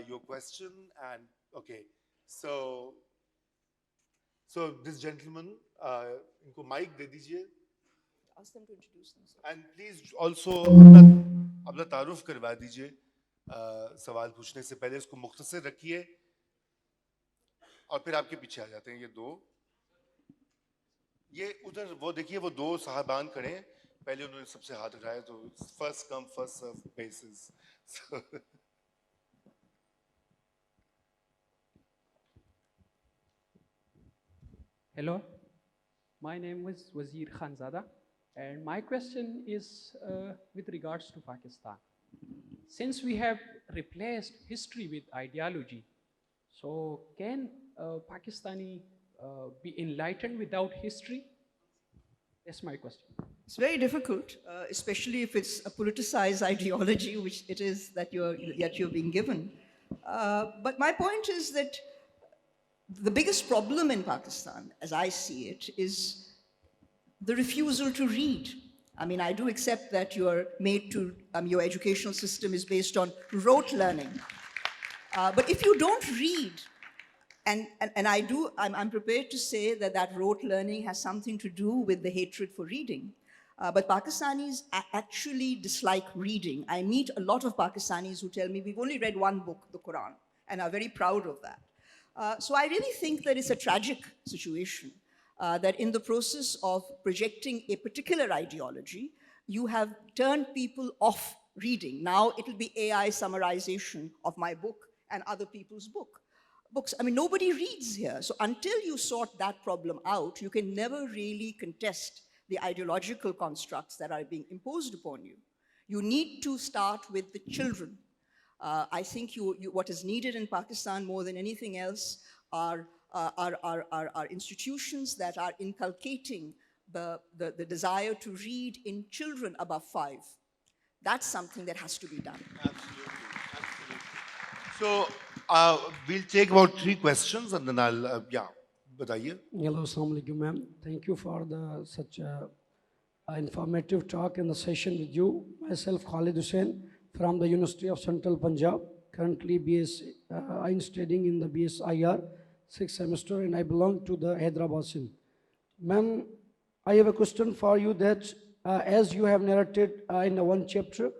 your question. And okay, so this gentleman, inko mic de dijiye. Ask them to introduce themselves. And please also अपना तारुफ करवा दीजिए. सवाल पूछने से पहले इसको मुख्तसर रखिए, और फिर आपके पीछे आ जाते हैं ये दो. ये उधर वो देखिए, वो दो साहबान खड़े हैं. पहले उन्होंने सबसे हाथ उठाया, तो first come first serve basis. Hello, my name is Wazir Khanzada, and my question is with regards to Pakistan. Since we have replaced history with ideology, so can Pakistani be enlightened without history? That's my question. It's very difficult, especially if it's a politicized ideology, which it is that you're being given. But my point is that the biggest problem in Pakistan, as I see it, is the refusal to read. I do accept that you're made to, your educational system is based on rote learning. But if you don't read, and I'm prepared to say that rote learning has something to do with the hatred for reading. But Pakistanis actually dislike reading. I meet a lot of Pakistanis who tell me we've only read one book, the Quran, and are very proud of that. So I really think that it's a tragic situation that in the process of projecting a particular ideology, you have turned people off reading. Now it'll be AI summarization of my book and other people's books. I mean, nobody reads here. So until you sort that problem out, you can never really contest the ideological constructs that are being imposed upon you. You need to start with the children. I think what is needed in Pakistan more than anything else are institutions that are inculcating the desire to read in children above 5. That's something that has to be done. Absolutely, absolutely. So we'll take about 3 questions and then I'll, yeah, bataiye. Hello, Assalamu alaikum, ma'am. Thank you for such a informative talk and the session with you. Myself, Khalid Hussain from the University of Central Punjab. Currently, I'm studying in the BSIR 6th semester, and I belong to the Hyderabad Sindh. Ma'am, I have a question for you that as you have narrated in one chapter,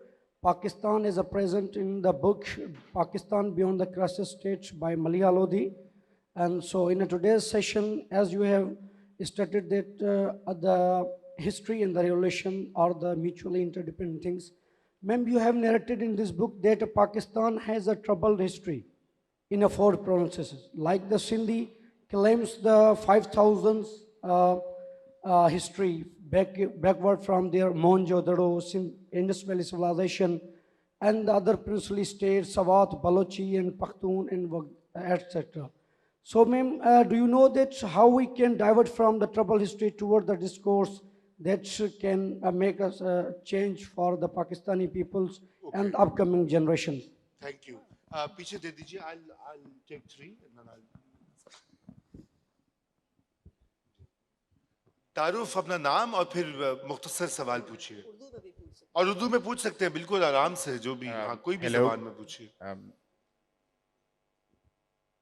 Pakistan is present in the book Pakistan Beyond the Crisis Stage by Maliha Lodhi. And so in today's session, as you have stated that the history and the revolution are the mutually interdependent things, ma'am, you have narrated in this book that Pakistan has a troubled history in 4 provinces. Like the Sindhi claims the 5,000 history backward from their Mohenjo-daro, Indus Valley civilization, and the other princely states, Sawat, Balochi, and Pakhtun, and etc. So, ma'am, do you know that how we can divert from the troubled history toward the discourse that can make us change for the Pakistani peoples and upcoming generations? Thank you. Piche de dijiye, I'll take 3 and then I'll. तारुफ अपना नाम और फिर मुख्तसर सवाल पूछिए और उर्दू में पूछ सकते हैं बिल्कुल आराम से जो भी हाँ कोई भी Hello. जबान में पूछिए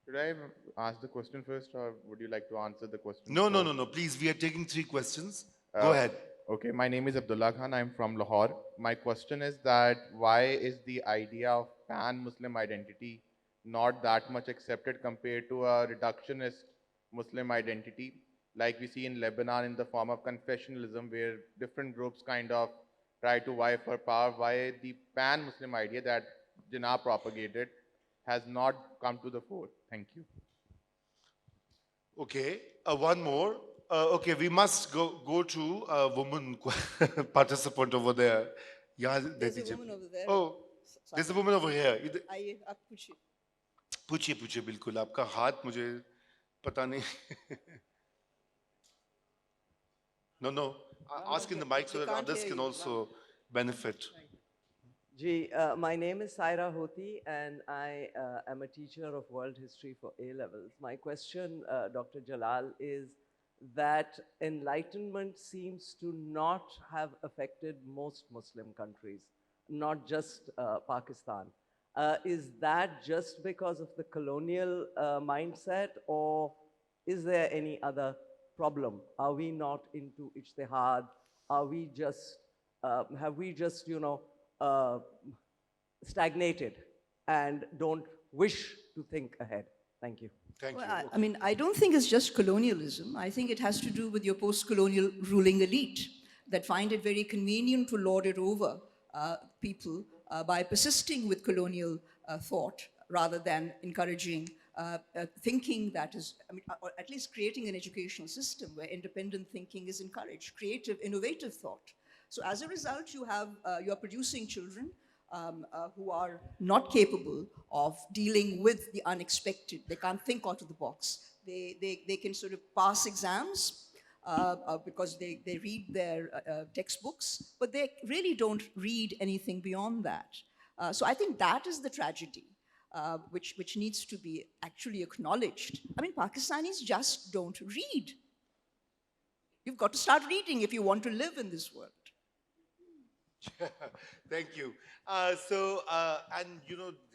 Should I ask the question first, or would you like to answer the question? No, please, we are taking 3 questions. Go ahead. Okay, my name is Abdullah Khan. I'm from Lahore. My question is that why is the idea of pan-Muslim identity not that much accepted compared to a reductionist Muslim identity, like we see in Lebanon in the form of confessionalism, where different groups kind of try to vie for power? Why the pan-Muslim idea that Jinnah propagated has not come to the fore? Thank you. Okay, one more. Okay, we must go to a woman participant over there. There's a woman over there. Oh, there's a woman over here. आइए, आप पूछिए. पूछिए बिल्कुल आपका हाथ मुझे पता नहीं. No. Ask in the mic so that others can also benefit. My name is Saira Hoti, and I am a teacher of world history for A levels. My question, Dr. Jalal, is that enlightenment seems to not have affected most Muslim countries, not just Pakistan. Is that just because of the colonial mindset, or is there any other problem? Are we not into ijtihad? Are we just, have we just, stagnated and don't wish to think ahead? Thank you. Thank you. I mean, I don't think it's just colonialism. I think it has to do with your post-colonial ruling elite that find it very convenient to lord it over people by persisting with colonial thought rather than encouraging thinking that is, or at least creating an educational system where independent thinking is encouraged, creative, innovative thought. So as a result, you're producing children who are not capable of dealing with the unexpected. They can't think out of the box. They can sort of pass exams because they read their textbooks, but they really don't read anything beyond that. So I think that is the tragedy, which needs to be actually acknowledged. I mean, Pakistanis just don't read. You've got to start reading if you want to live in this world. Thank you. And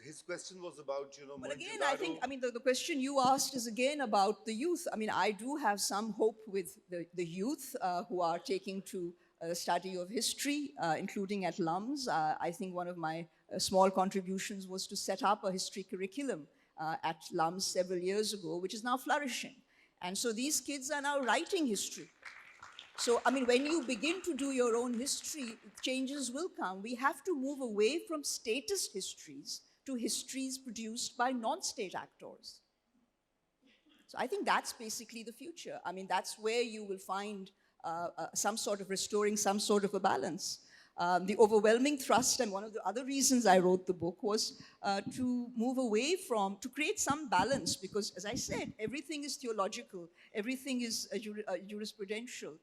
his question was about, But again, I think, the question you asked is again about the youth. I mean, I do have some hope with the youth who are taking to study of history, including at LUMS. I think one of my small contributions was to set up a history curriculum at LUMS several years ago, which is now flourishing. And so these kids are now writing history. So, I mean, when you begin to do your own history, changes will come. We have to move away from statist histories to histories produced by non-state actors. So I think that's basically the future. I mean, that's where you will find some sort of restoring some sort of a balance. The overwhelming thrust, and one of the other reasons I wrote the book was to move away from, to create some balance, because as I said, everything is theological, everything is jurisprudential.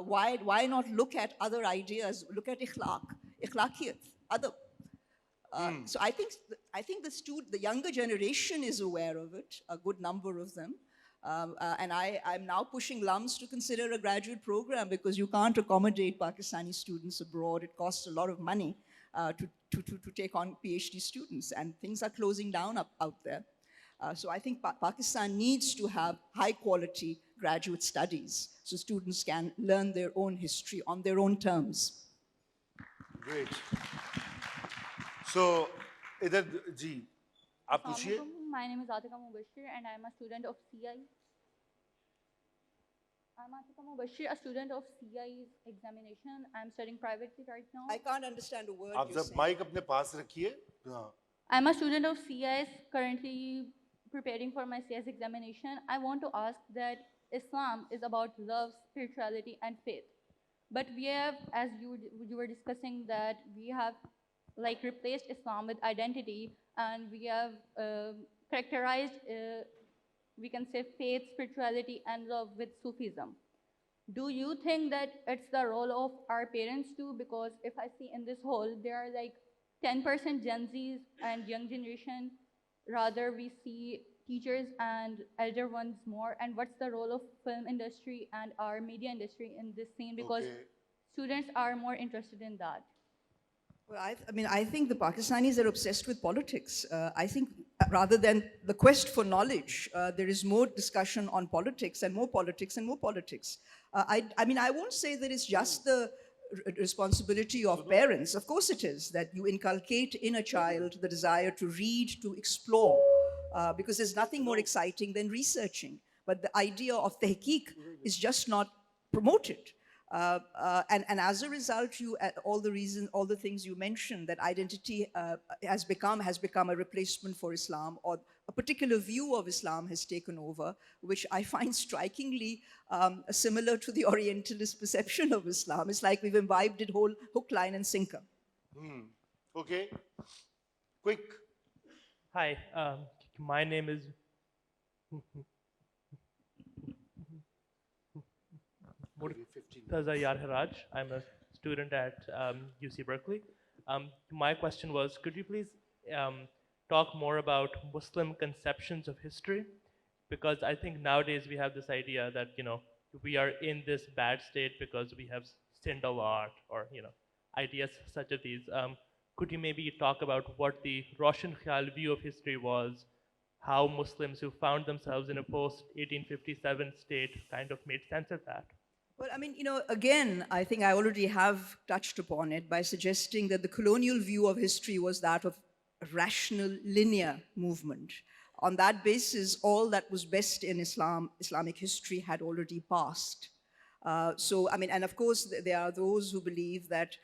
Why not look at other ideas, look at ikhlaqiyat, other. So I think the younger generation is aware of it, a good number of them. And I'm now pushing LUMS to consider a graduate program, because you can't accommodate Pakistani students abroad. It costs a lot of money to take on PhD students, and things are closing down out there. So I think Pakistan needs to have high quality graduate studies so students can learn their own history on their own terms. Great. So, इधर जी, आप पूछिए. My name is Atika Mubashir and I am a student of CI. I'm Atika Mubashir, a student of CI's examination. I'm studying privately right now. I can't understand a word आप you're जब saying. Mic अपने पास रखिए. हाँ. I'm a student of CI's, currently preparing for my CS examination. I want to ask that Islam is about love, spirituality, and faith. But we have, as you were discussing, that we have like replaced Islam with identity, and we have characterized, we can say, faith, spirituality, and love with Sufism. Do you think that it's the role of our parents too? Because if I see in this whole, there are like 10% Gen Zs and young generation, rather we see teachers and elder ones more. And what's the role of film industry and our media industry in this scene? Because students are more interested in that. Well, I think the Pakistanis are obsessed with politics. I think rather than the quest for knowledge, there is more discussion on politics and more politics and more politics. I won't say that it's just the responsibility of parents. Of course it is, that you inculcate in a child the desire to read, to explore, because there's nothing more exciting than researching. But the idea of tehqiq is just not promoted. And as a result, all the things you mentioned, that identity has become a replacement for Islam, or a particular view of Islam has taken over, which I find strikingly similar to the Orientalist perception of Islam. It's like we've imbibed it whole hook, line, and sinker. Okay, quick. Hi, my name is Murtaza Yar Haraj. I'm a student at UC Berkeley. My question was, could you please talk more about Muslim conceptions of history? Because I think nowadays we have this idea that, we are in this bad state because we have sinned a lot, or, ideas such as these. Could you maybe talk about what the Roshan Khayal view of history was, how Muslims who found themselves in a post-1857 state kind of made sense of that? Well, again, I think I already have touched upon it by suggesting that the colonial view of history was that of a rational, linear movement. On that basis, all that was best in Islamic history had already passed. And of course, there are those who believe that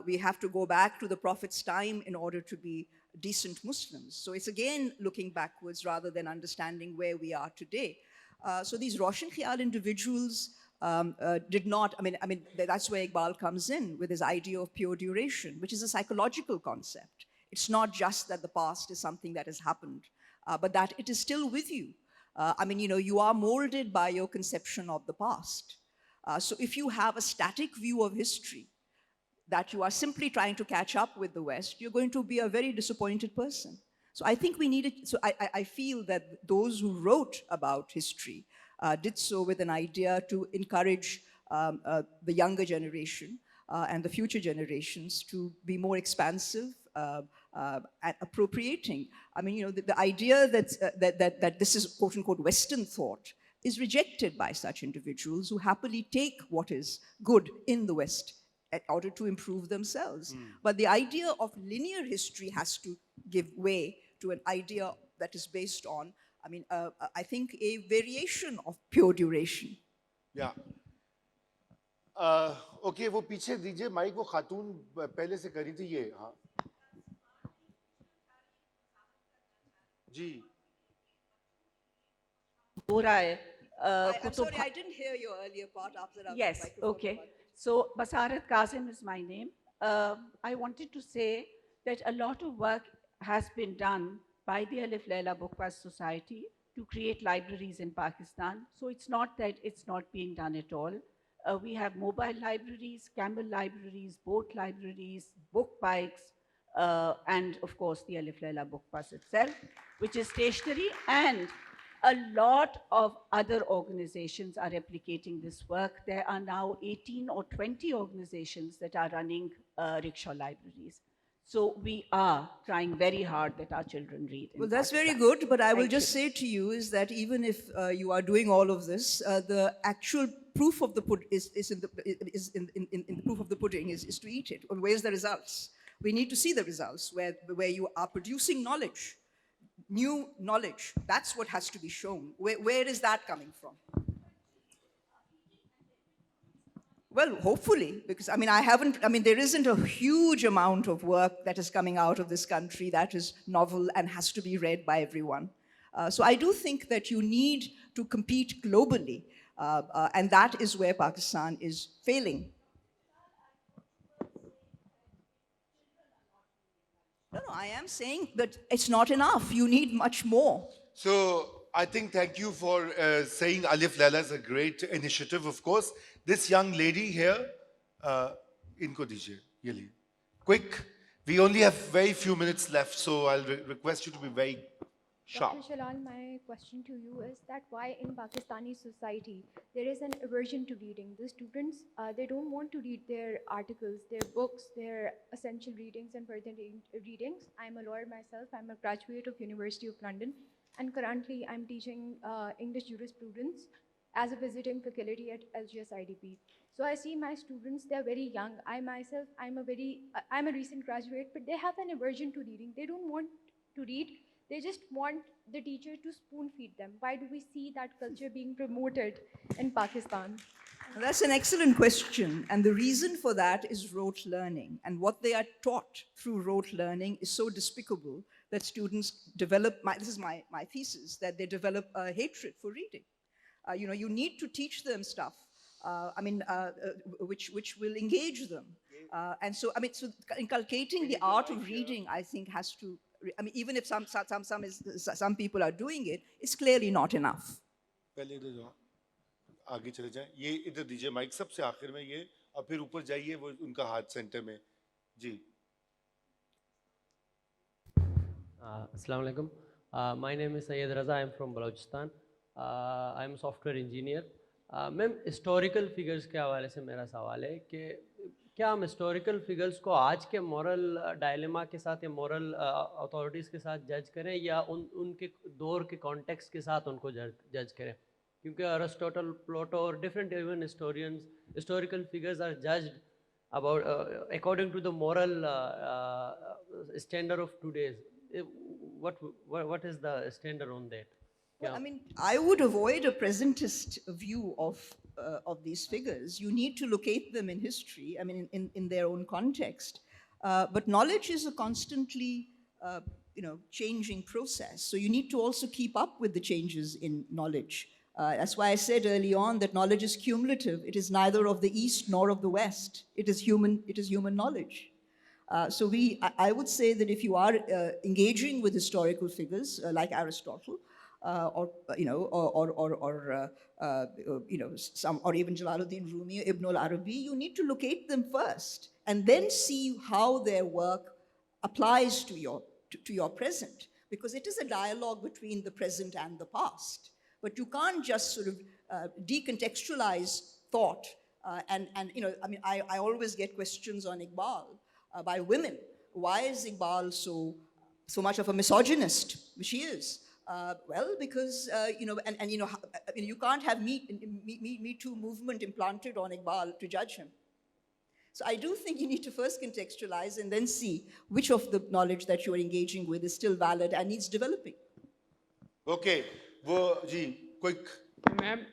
we have to go back to the Prophet's time in order to be decent Muslims. So it's again looking backwards rather than understanding where we are today. So these Roshan Khayal individuals did not, that's where Iqbal comes in with his idea of pure duration, which is a psychological concept. It's not just that the past is something that has happened, but that it is still with you. You are molded by your conception of the past. So if you have a static view of history, that you are simply trying to catch up with the West, you're going to be a very disappointed person. So I think we need it. So I feel that those who wrote about history did so with an idea to encourage the younger generation and the future generations to be more expansive at appropriating. The idea that this is quote unquote Western thought is rejected by such individuals who happily take what is good in the West in order to improve themselves. But the idea of linear history has to give way to an idea that is based on, I think, a variation of pure duration. Yeah. Okay, वो पीछे दीजिए mic, वो खातून पहले से करी थी ये. हाँ जी. हो रहा है I'm sorry, I didn't hear your earlier part after that. Yes, okay. So Basarat Kazim is my name. I wanted to say that a lot of work has been done by the Alif Laila Bookpass Society to create libraries in Pakistan. So it's not that it's not being done at all. We have mobile libraries, camel libraries, boat libraries, book bikes, and of course the Alif Laila Bookpass itself, which is stationary, and a lot of other organizations are replicating this work. There are now 18 or 20 organizations that are running rickshaw libraries. So we are trying very hard that our children read. Well, that's very good, but I will just say to you is that even if you are doing all of this, the actual proof of the in the proof of the pudding is to eat it. And where's the results? We need to see the results where you are producing knowledge. New knowledge, that's what has to be shown. Where is that coming from? Well, hopefully, because there isn't a huge amount of work that is coming out of this country that is novel and has to be read by everyone. So I do think that you need to compete globally, and that is where Pakistan is failing. No, I am saying that it's not enough. You need much more. So I think thank you for saying Alif Laila is a great initiative, of course. This young lady here, inko dijiye, ye liye. Quick, we only have very few minutes left, so I'll request you to be very sharp. Dr. Jalal, my question to you is that why in Pakistani society there is an aversion to reading? The students, they don't want to read their articles, their books, their essential readings and further readings. I'm a lawyer myself. I'm a graduate of University of London, and currently I'm teaching English jurisprudence as a visiting faculty at LGS IDP. So I see my students, they're very young. I myself, I'm a recent graduate, but they have an aversion to reading. They don't want to read. They just want the teacher to spoon feed them. Why do we see that culture being promoted in Pakistan? That's an excellent question. And the reason for that is rote learning. And what they are taught through rote learning is so despicable that students develop, this is my thesis, that they develop a hatred for reading. You need to teach them stuff, which will engage them. And so inculcating the art of reading, I think, has to, even if some people are doing it, it's clearly not enough. आगे चले जाएं, ये इधर दीजिए mic सबसे आखिर में ये, और फिर ऊपर जाइए वो उनका हाथ सेंटर में. जी. Assalamu alaikum. My name is Syed Raza. I'm from Balochistan. I'm a software engineer. Ma'am historical figures के हवाले से मेरा सवाल है कि क्या हम historical figures को आज के moral dilemma के साथ या moral authorities के साथ judge करें या उनके दौर के context के साथ उनको judge करें? क्योंकि Aristotle, Plato or different even historical figures are judged about according to the moral standard of today's. What is the standard on that? Well, I would avoid a presentist view of these figures. You need to locate them in history, in their own context. But knowledge is a constantly, changing process. So you need to also keep up with the changes in knowledge. That's why I said early on that knowledge is cumulative. It is neither of the East nor of the West. It is human knowledge. So I would say that if you are engaging with historical figures like Aristotle, or even Jalaluddin Rumi, Ibn al-Arabi, you need to locate them first and then see how their work applies to your present, because it is a dialogue between the present and the past. But you can't just sort of decontextualize thought. I always get questions on Iqbal by women. Why is Iqbal so much of a misogynist? She is. Well, because, you can't have Me Too movement implanted on Iqbal to judge him. So I do think you need to first contextualize and then see which of the knowledge that you are engaging with is still valid and needs developing. Okay, वो जी quick. Ma'am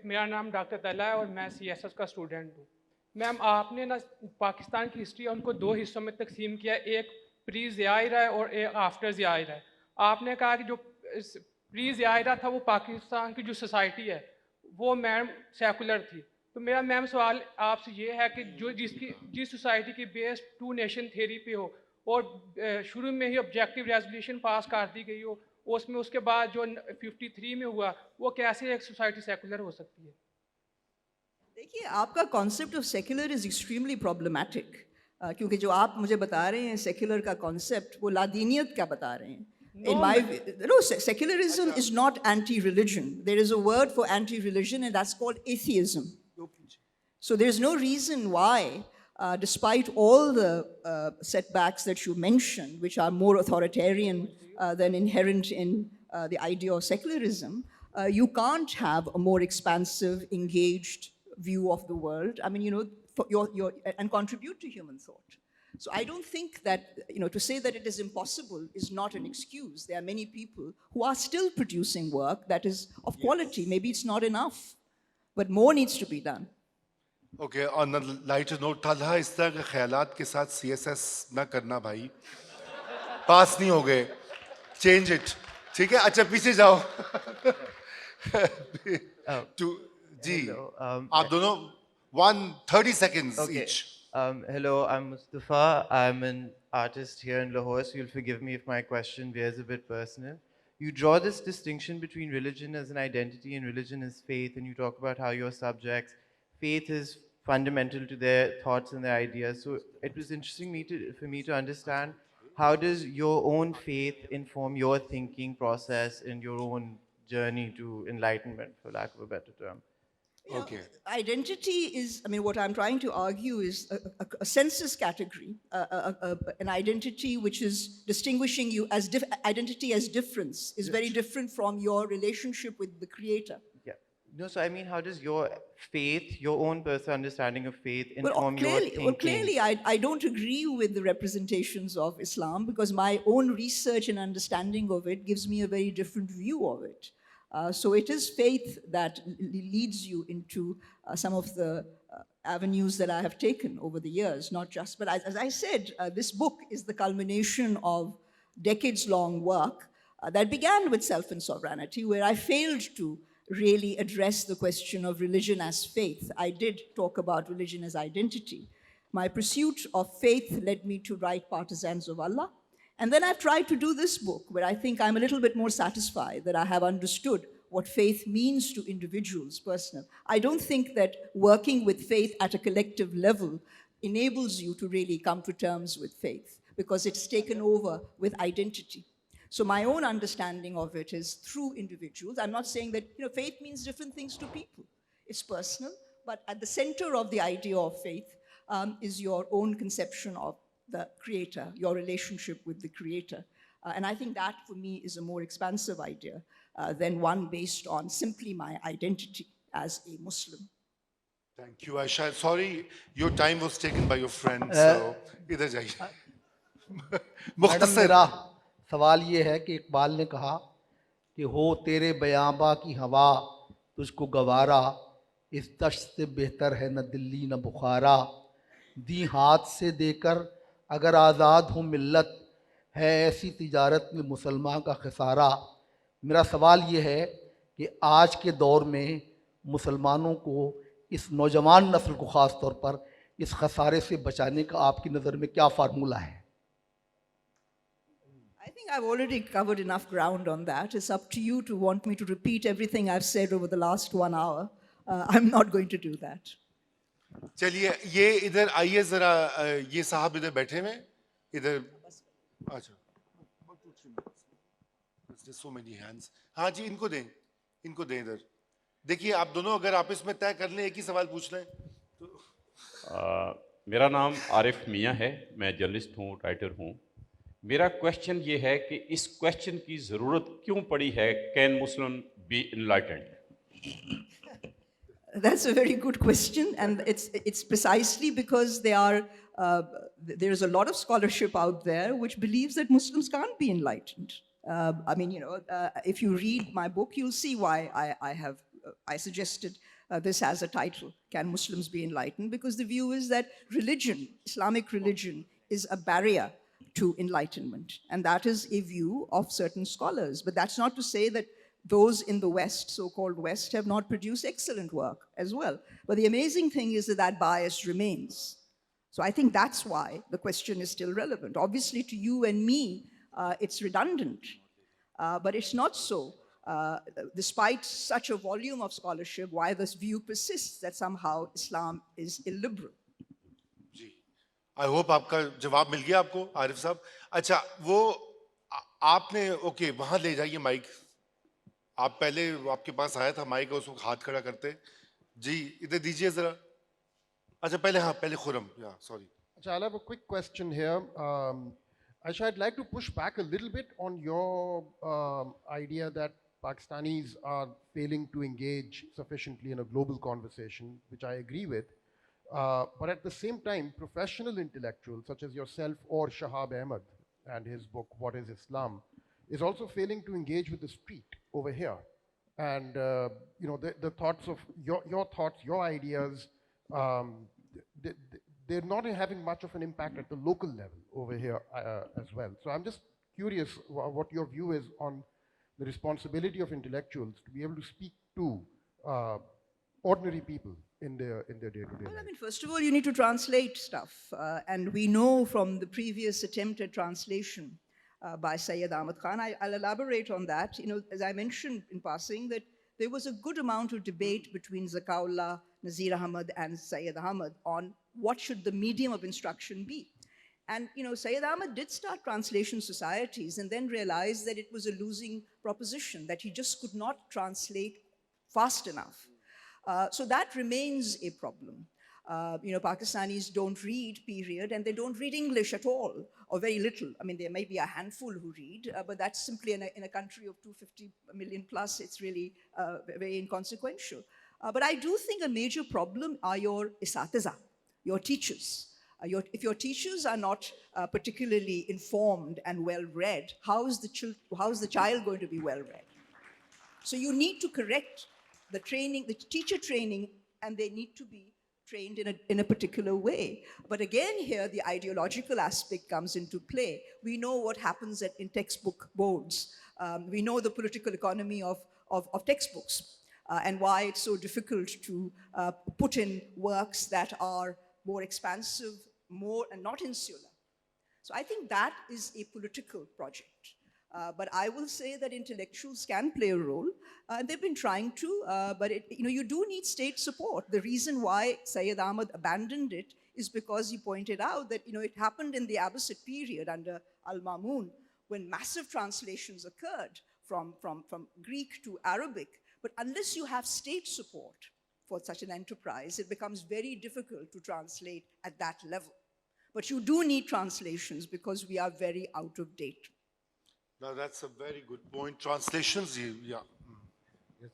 मेरा नाम doctor तला है और मैं CSS का student हूँ। Ma'am आपने ना पाकिस्तान की हिस्ट्री उनको दो हिस्सों में तकसीम किया, एक प्री ज़ियाइरा है और एक आफ्टर ज़ियाइरा है। आपने कहा कि जो प्री ज़ियाइरा था वो पाकिस्तान की जो सोसाइटी है वो मैम सेकुलर थी। तो मेरा मैम सवाल आपसे ये है कि जो जिस सोसाइटी की बेस टू नेशन थ्योरी पे हो और शुरू में ही ऑब्जेक्टिव रेजोल्यूशन पास कर दी गई हो, उसमें उसके बाद जो 53 में हुआ वो कैसे एक सोसाइटी सेकुलर हो सकती है? देखिए, आपका concept of secular is extremely problematic, क्योंकि जो आप मुझे बता रहे हैं सेक्युलर का कॉन्सेप्ट वो लादीनियत का बता रहे हैं. Secularism is not anti-religion. There is a word for anti-religion and that's called atheism. So there's no reason why, despite all the setbacks that you mentioned, which are more authoritarian than inherent in the idea of secularism, you can't have a more expansive, engaged view of the world. I mean, and contribute to human thought. So I don't think that, to say that it is impossible is not an excuse. There are many people who are still producing work that is of quality. Maybe it's not enough, but more needs to be done. Okay, on a lighter note, Talha, इस तरह के ख्यालात के साथ CSS ना करना भाई, पास नहीं हो गए, change it, ठीक है? अच्छा पीछे जाओ. जी, आप दोनों 30 seconds each. Hello, I'm Mustafa. I'm an artist here in Lahore, so you'll forgive me if my question veers a bit personal. You draw this distinction between religion as an identity and religion as faith, and you talk about how your subjects, faith is fundamental to their thoughts and their ideas. So it was interesting for me to understand, how does your own faith inform your thinking process and your own journey to enlightenment, for lack of a better term? Okay. Identity is, what I'm trying to argue is a census category, an identity which is distinguishing you as identity as difference is very different from your relationship with the creator. Yeah. No, so I mean, how does your faith, your own personal understanding of faith inform your thinking? Well, clearly, I don't agree with the representations of Islam because my own research and understanding of it gives me a very different view of it. So it is faith that leads you into some of the avenues that I have taken over the years, not just, but as I said, this book is the culmination of decades-long work that began with Self and Sovereignty, where I failed to really address the question of religion as faith. I did talk about religion as identity. My pursuit of faith led me to write Partisans of Allah. And then I've tried to do this book, where I think I'm a little bit more satisfied that I have understood what faith means to individuals, personal. I don't think that working with faith at a collective level enables you to really come to terms with faith, because it's taken over with identity. So my own understanding of it is through individuals. I'm not saying that faith means different things to people. It's personal, but at the center of the idea of faith is your own conception of the creator, your relationship with the creator. And I think that for me is a more expansive idea than one based on simply my identity as a Muslim. Thank you, Ayesha. Sorry, your time was taken by your friend, so इधर जाइए. Madam, मेरा सवाल ये है कि इकबाल ने कहा कि हो तेरे बयांबा की हवा तुझको गवारा, इस दश्त से बेहतर है न दिल्ली न बुखारा, दी हाथ से देकर अगर आज़ाद हो मिल्लत, है ऐसी तिजारत में मुसलमान का खसारा. मेरा सवाल ये है कि आज के दौर में मुसलमानों को, इस नौजवान नस्ल को ख़ास तौर पर इस खसारे से बचाने का आपकी नज़र में क्या फार्मूला है? I think I've already covered enough ground on that. It's up to you to want me to repeat everything I've said over the last 1 hour. I'm not going to do that. चलिए ये इधर आइए जरा, ये साहब इधर बैठे हुए इधर. अच्छा, there's so many hands. हाँ जी, इनको दें इधर. देखिए आप दोनों अगर आपस में तय कर लें, एक ही सवाल पूछ लें तो. मेरा नाम आरिफ मियाँ है, मैं जर्नलिस्ट हूँ, राइटर हूँ. मेरा क्वेश्चन ये है कि इस क्वेश्चन की ज़रूरत क्यों पड़ी है, can Muslim be enlightened? That's a very good question, and it's precisely because there's a lot of scholarship out there which believes that Muslims can't be enlightened. I mean, if you read my book, you'll see why I suggested this as a title, Can Muslims Be Enlightened? Because the view is that religion, Islamic religion, is a barrier to enlightenment. And that is a view of certain scholars. But that's not to say that those in the West, so-called West, have not produced excellent work as well. But the amazing thing is that that bias remains. So I think that's why the question is still relevant. Obviously, to you and me, it's redundant, but it's not so. Despite such a volume of scholarship, why this view persists that somehow Islam is illiberal. I hope आपका जवाब मिल गया आपको आरिफ साहब. अच्छा, वो आपने okay वहां ले जाइए माइक. आप पहले आपके पास आया था माइक, उसको हाथ खड़ा करते. जी इधर दीजिए जरा. अच्छा पहले, हाँ पहले खुरम. या सॉरी. अच्छा, I'll have a quick question here. Aisha, I'd like to push back a little bit on your idea that Pakistanis are failing to engage sufficiently in a global conversation, which I agree with. But at the same time, professional intellectuals such as yourself or Shahab Ahmad and his book, What is Islam, is also failing to engage with the street over here. And the thoughts of your thoughts, your ideas, they're not having much of an impact at the local level over here as well. So I'm just curious what your view is on the responsibility of intellectuals to be able to speak to ordinary people in their day-to-day life. Well, I mean, first of all, you need to translate stuff. And we know from the previous attempt at translation by Syed Ahmad Khan, I'll elaborate on that. As I mentioned in passing, that there was a good amount of debate between Zakaullah, Nazir Ahmad, and Syed Ahmad on what should the medium of instruction be. And Syed Ahmad did start translation societies and then realized that it was a losing proposition, that he just could not translate fast enough. So that remains a problem. Pakistanis don't read, period, and they don't read English at all, or very little. I mean, there may be a handful who read, but that's simply in a country of 250 million plus, it's really very inconsequential. But I do think a major problem are your isatiza, your teachers. If your teachers are not particularly informed and well-read, how is the child going to be well-read? So you need to correct the training, the teacher training, and they need to be trained in a particular way. But again here, the ideological aspect comes into play. We know what happens in textbook boards. We know the political economy of textbooks and why it's so difficult to put in works that are more expansive, more and not insular. So I think that is a political project. But I will say that intellectuals can play a role. They've been trying to, but you do need state support. The reason why Syed Ahmad abandoned it is because he pointed out that it happened in the Abbasid period under Al-Mamun, when massive translations occurred from Greek to Arabic. But unless you have state support for such an enterprise, it becomes very difficult to translate at that level. But you do need translations because we are very out of date. Now that's a very good point. Translations, yeah. Yes.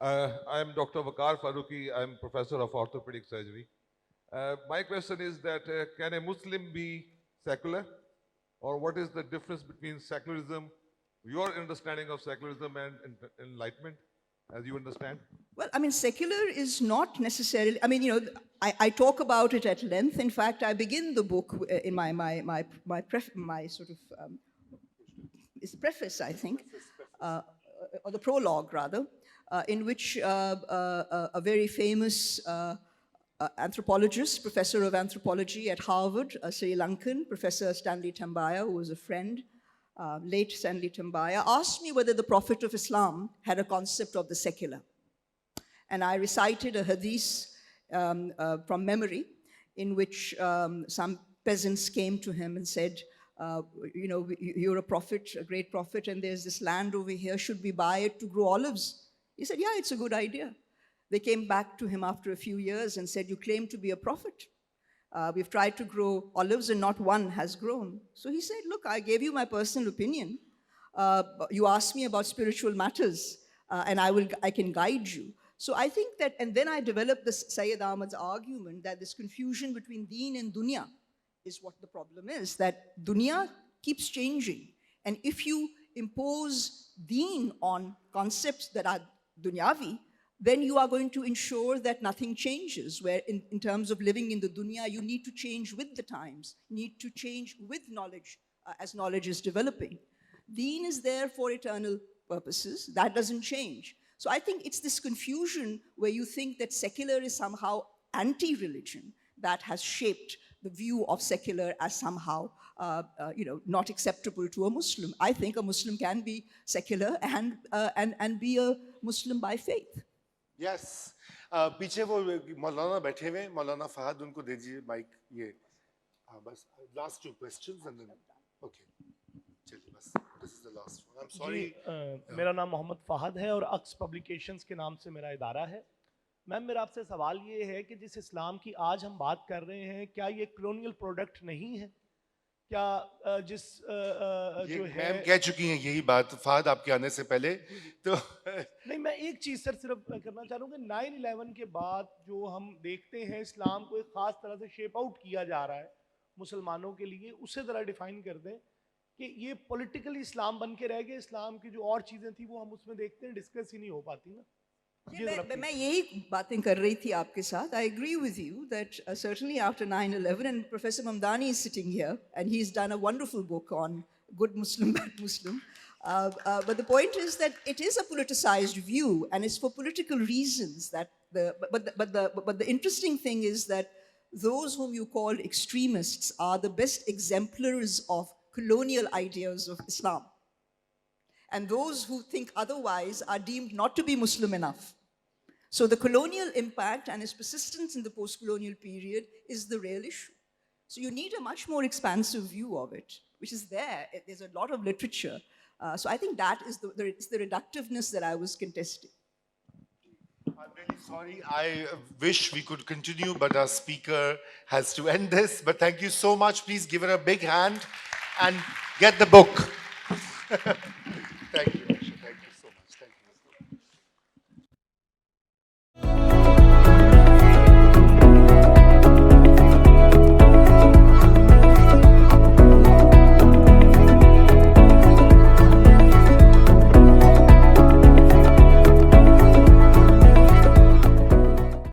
I'm Dr. Waqar Farooqi. I'm professor of orthopedic surgery. My question is that can a Muslim be secular? Or what is the difference between secularism, your understanding of secularism, and enlightenment, as you understand? Well, I mean, secular is not necessarily, I mean, I talk about it at length. In fact, I begin the book in my sort of, it's the preface, I think, or the prologue, rather, in which a very famous anthropologist, professor of anthropology at Harvard, a Sri Lankan, Professor Stanley Tambaya, who was a friend, late Stanley Tambaya, asked me whether the Prophet of Islam had a concept of the secular. And I recited a hadith from memory in which some peasants came to him and said, you're a prophet, a great prophet, and there's this land over here, should we buy it to grow olives? He said, yeah, it's a good idea. They came back to him after a few years and said, you claim to be a prophet. We've tried to grow olives and not one has grown. So he said, look, I gave you my personal opinion. You asked me about spiritual matters and I can guide you. So I think that, and then I developed this Syed Ahmad's argument that this confusion between deen and dunya is what the problem is, that dunya keeps changing. And if you impose deen on concepts that are dunyavi, then you are going to ensure that nothing changes, where in terms of living in the dunya, you need to change with the times, need to change with knowledge as knowledge is developing. Deen is there for eternal purposes, that doesn't change. So I think it's this confusion where you think that secular is somehow anti-religion that has shaped the view of secular as somehow not acceptable to a Muslim. I think a Muslim can be secular and be a Muslim by faith. Yes. पीछे वो मौलाना बैठे हुए हैं, मौलाना फहद, उनको दीजिए mic. ये बस last two questions and then okay. चलिए बस, this is the last one. I'm sorry. मेरा नाम मोहम्मद फहद है और अक्स पब्लिकेशंस के नाम से मेरा इदारा है. मैम, मेरा आपसे सवाल ये है कि जिस इस्लाम की आज हम बात कर रहे हैं, क्या ये कॉलोनियल प्रोडक्ट नहीं है? क्या जिस जो है, मैम कह चुकी हैं यही बात फहद आपके आने से पहले, तो नहीं, मैं एक चीज़ सर सिर्फ करना चाह रहा हूँ कि 9/11 के बाद जो हम देखते हैं इस्लाम को एक ख़ास तरह से शेप आउट किया जा रहा है मुसलमानों के लिए, उससे ज़रा डिफाइन कर दें कि ये पॉलिटिकली इस्लाम बन के रह गए, इस्लाम की जो और चीज़ें थी वो हम उसमें देखते हैं, डिस्कस ही नहीं हो पाती ना. मैं यही बातें कर रही थी आपके साथ. I agree with you that certainly after 9/11, and Professor Mamdani is sitting here, and he's done a wonderful book on good Muslim, bad Muslim. But the point is that it is a politicized view, and it's for political reasons. That but the interesting thing is that those whom you call extremists are the best exemplars of colonial ideas of Islam. And those who think otherwise are deemed not to be Muslim enough. So the colonial impact and its persistence in the post-colonial period is the real issue. So you need a much more expansive view of it, which is there. There's a lot of literature. So I think that is it's the reductiveness that I was contesting. I'm really sorry. I wish we could continue, but our speaker has to end this. But thank you so much. Please give her a big hand and get the book. Thank you.